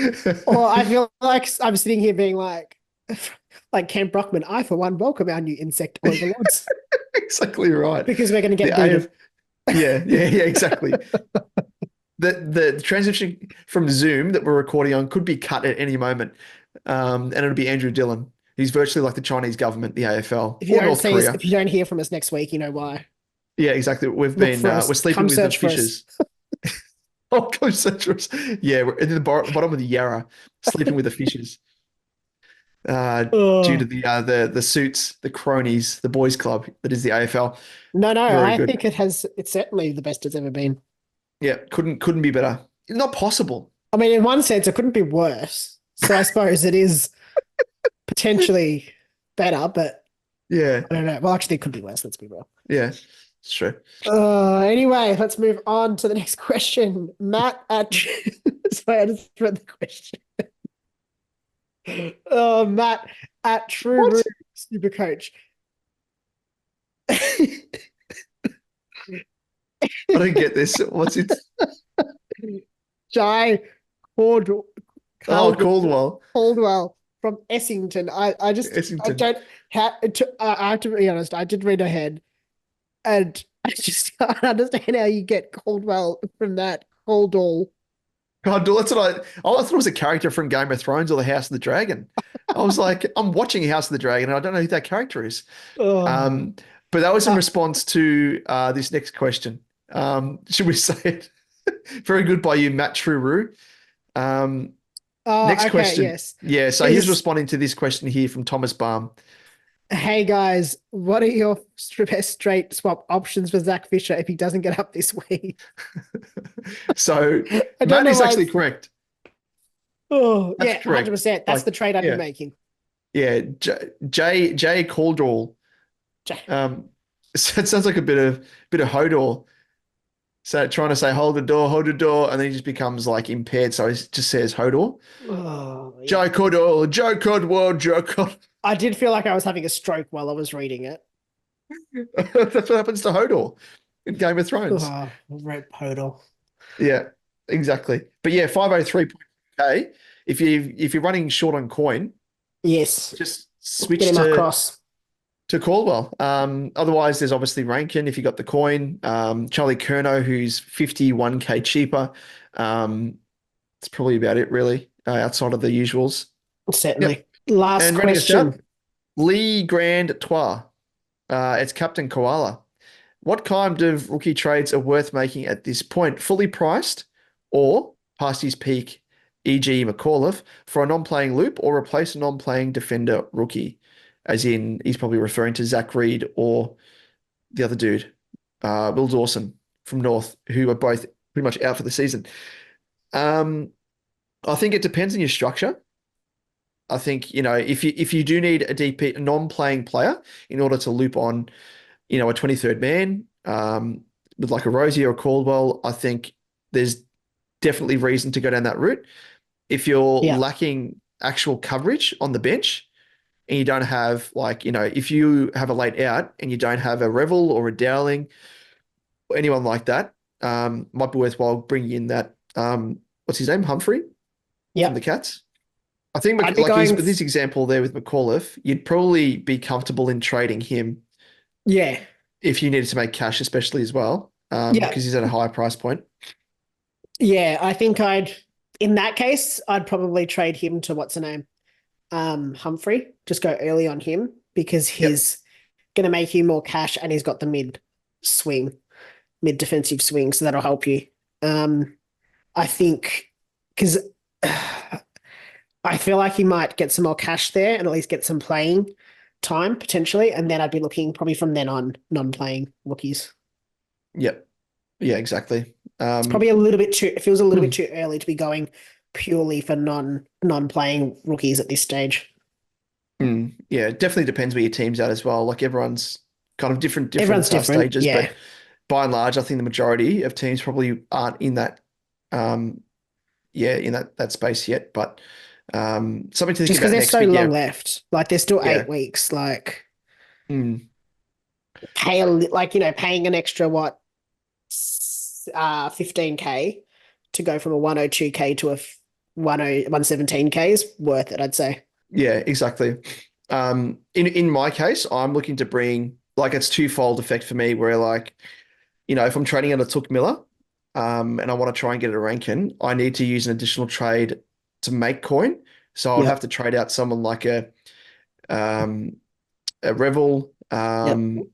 Or I feel like I'm sitting here being like Ken Brockman, I for one welcome our new insect overlords. Exactly right. Because we're going to get The booted. yeah, exactly. The transition from Zoom that we're recording on could be cut at any moment. And it'll be Andrew Dillon. He's virtually like the Chinese government, the AFL, If you or don't North see Korea. us, if you don't hear from us next week, you know why. Yeah, exactly. We're sleeping Come with the search for us. fishes. Oh, come search for us. Yeah, we're in the bottom of the Yarra, sleeping with the fishes. Due to the suits, the cronies, the boys club that is the AFL. No, Very I good. think it's certainly the best it's ever been. Yeah, couldn't be better. Not possible. I mean, in one sense, it couldn't be worse. So I suppose it is potentially better, but Yeah, I don't know. Well, actually, it could be worse. Let's be real. yeah, it's true. Anyway, let's move on to the next question. Matt at sorry, I just read the question. Matt at True Root Supercoach. I don't get this. What's it? Jai Caldwell. Caldwell from Essington. I Essington. don't I have to be honest, I did read ahead and I just can't understand how you get Caldwell from that Caldwell. God, that's what I thought it was a character from Game of Thrones or the House of the Dragon. I was like, I'm watching House of the Dragon and I don't know who that character is. But that was in response to this next question. Should we say it? Very good by you, Matt Truru. Next okay, question. yes. Yeah, so he's responding to this question here from Thomas Baum. Hey guys, what are your best straight swap options for Zach Fisher if he doesn't get up this week? So I don't Matt know is why actually it's- correct. Oh, That's yeah, correct. 100%. That's Like, the trade I'd yeah. be making. Yeah, Jay Caldwell. Jay. So it sounds like a bit of Hodor. So trying to say hold the door, and then he just becomes like impaired. So he just says Hodor. Oh, yeah. Joe Caldwell. I did feel like I was having a stroke while I was reading it. That's what happens to Hodor in Game of Thrones. Oh, Red Podol. Yeah, exactly. But yeah, 503.k. If you're running short on coin, Yes. just switch Get him across. to Caldwell. Otherwise, there's obviously Rankin if you got the coin. Charlie Curnow, who's 51k cheaper. That's probably about it, really, outside of the usuals. Certainly. Yep. Last And running us question. down, Lee Grand Trois. It's Captain Koala. What kind of rookie trades are worth making at this point? Fully priced or past his peak e.g. McAuliffe, for a non-playing loop or replace a non-playing defender rookie? As in, he's probably referring to Zach Reed or the other dude, Will Dawson from North, who are both pretty much out for the season. I think it depends on your structure. I think, if you do need a DP, a non-playing player in order to loop on, a 23rd man, with like a Rosie or a Caldwell, I think there's definitely reason to go down that route. If you're lacking actual coverage on the bench and you don't have if you have a late out and you don't have a Revel or a Dowling or anyone like that, might be worthwhile bringing in that, what's his name? Humphrey from the Cats. I think with this example there with McAuliffe, you'd probably be comfortable in trading him. Yeah. If you needed to make cash, especially as well, because he's at a higher price point. Yeah, I think in that case, I'd probably trade him to what's the name? Humphrey. Just go early on him because he's going to make you more cash and he's got the mid defensive swing, so that'll help you. I think because I feel like he might get some more cash there and at least get some playing time potentially, and then I'd be looking probably from then on non-playing rookies. Yep. Yeah, exactly. It's probably it feels a little bit too early to be going purely for non-playing rookies at this stage. Yeah, it definitely depends where your team's at as well. Like everyone's kind of different stages, but by and large, I think the majority of teams probably aren't in that in that space yet. But something to think just about because there's so long left. Like there's still 8 weeks. Like paying an extra 15K to go from a 102K to a 117K is worth it, I'd say. Yeah, exactly. In my case, I'm looking to bring it's twofold effect for me where if I'm trading at a Took Miller, and I want to try and get a Rankin, I need to use an additional trade to make coin. So I'll have to trade out someone like a Revel. Who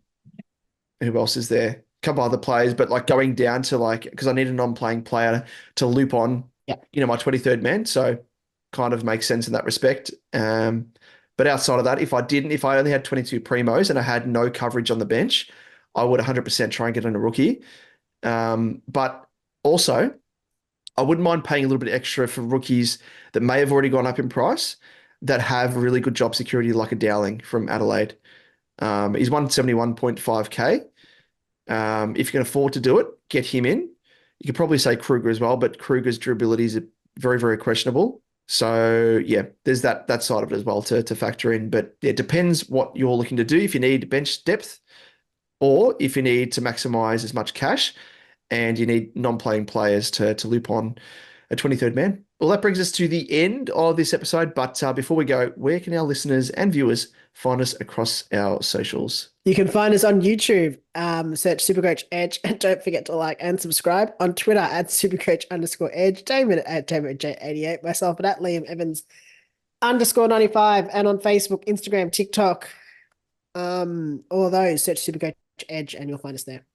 else is there? A couple other players, but going down to because I need a non-playing player to loop on, my 23rd man. So kind of makes sense in that respect. But outside of that, if I only had 22 primos and I had no coverage on the bench, I would 100% try and get on a rookie. But also, I wouldn't mind paying a little bit extra for rookies that may have already gone up in price that have really good job security, like a Dowling from Adelaide. He's 171.5K. If you can afford to do it, get him in. You could probably say Kruger as well, but Kruger's durability is very, very questionable. So yeah, there's that side of it as well to factor in. But it depends what you're looking to do. If you need bench depth or if you need to maximize as much cash and you need non-playing players to loop on a 23rd man. Well, that brings us to the end of this episode. But before we go, where can our listeners and viewers find us across our socials? You can find us on YouTube, search SuperCoach Edge, and don't forget to like and subscribe. On Twitter at SuperCoach_Edge, Damon at DamonJ88, myself at Liam Evans _95, and on Facebook, Instagram, TikTok, all of those, search SuperCoach Edge and you'll find us there.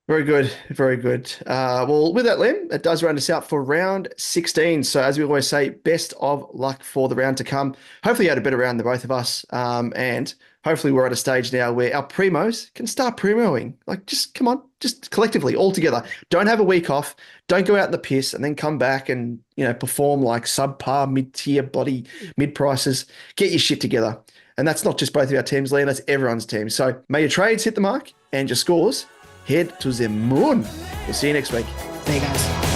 Very good. Very good. Well, with that, Liam, it does round us out for round 16. So as we always say, best of luck for the round to come. Hopefully you had a better round than both of us. And hopefully we're at a stage now where our primos can start primoing. Just come on, just collectively, all together. Don't have a week off. Don't go out in the piss and then come back and, perform like subpar, mid-tier, bloody mid-prices. Get your shit together. And that's not just both of our teams, Liam. That's everyone's team. So may your trades hit the mark and your scores head to the moon. We'll see you next week. See you guys.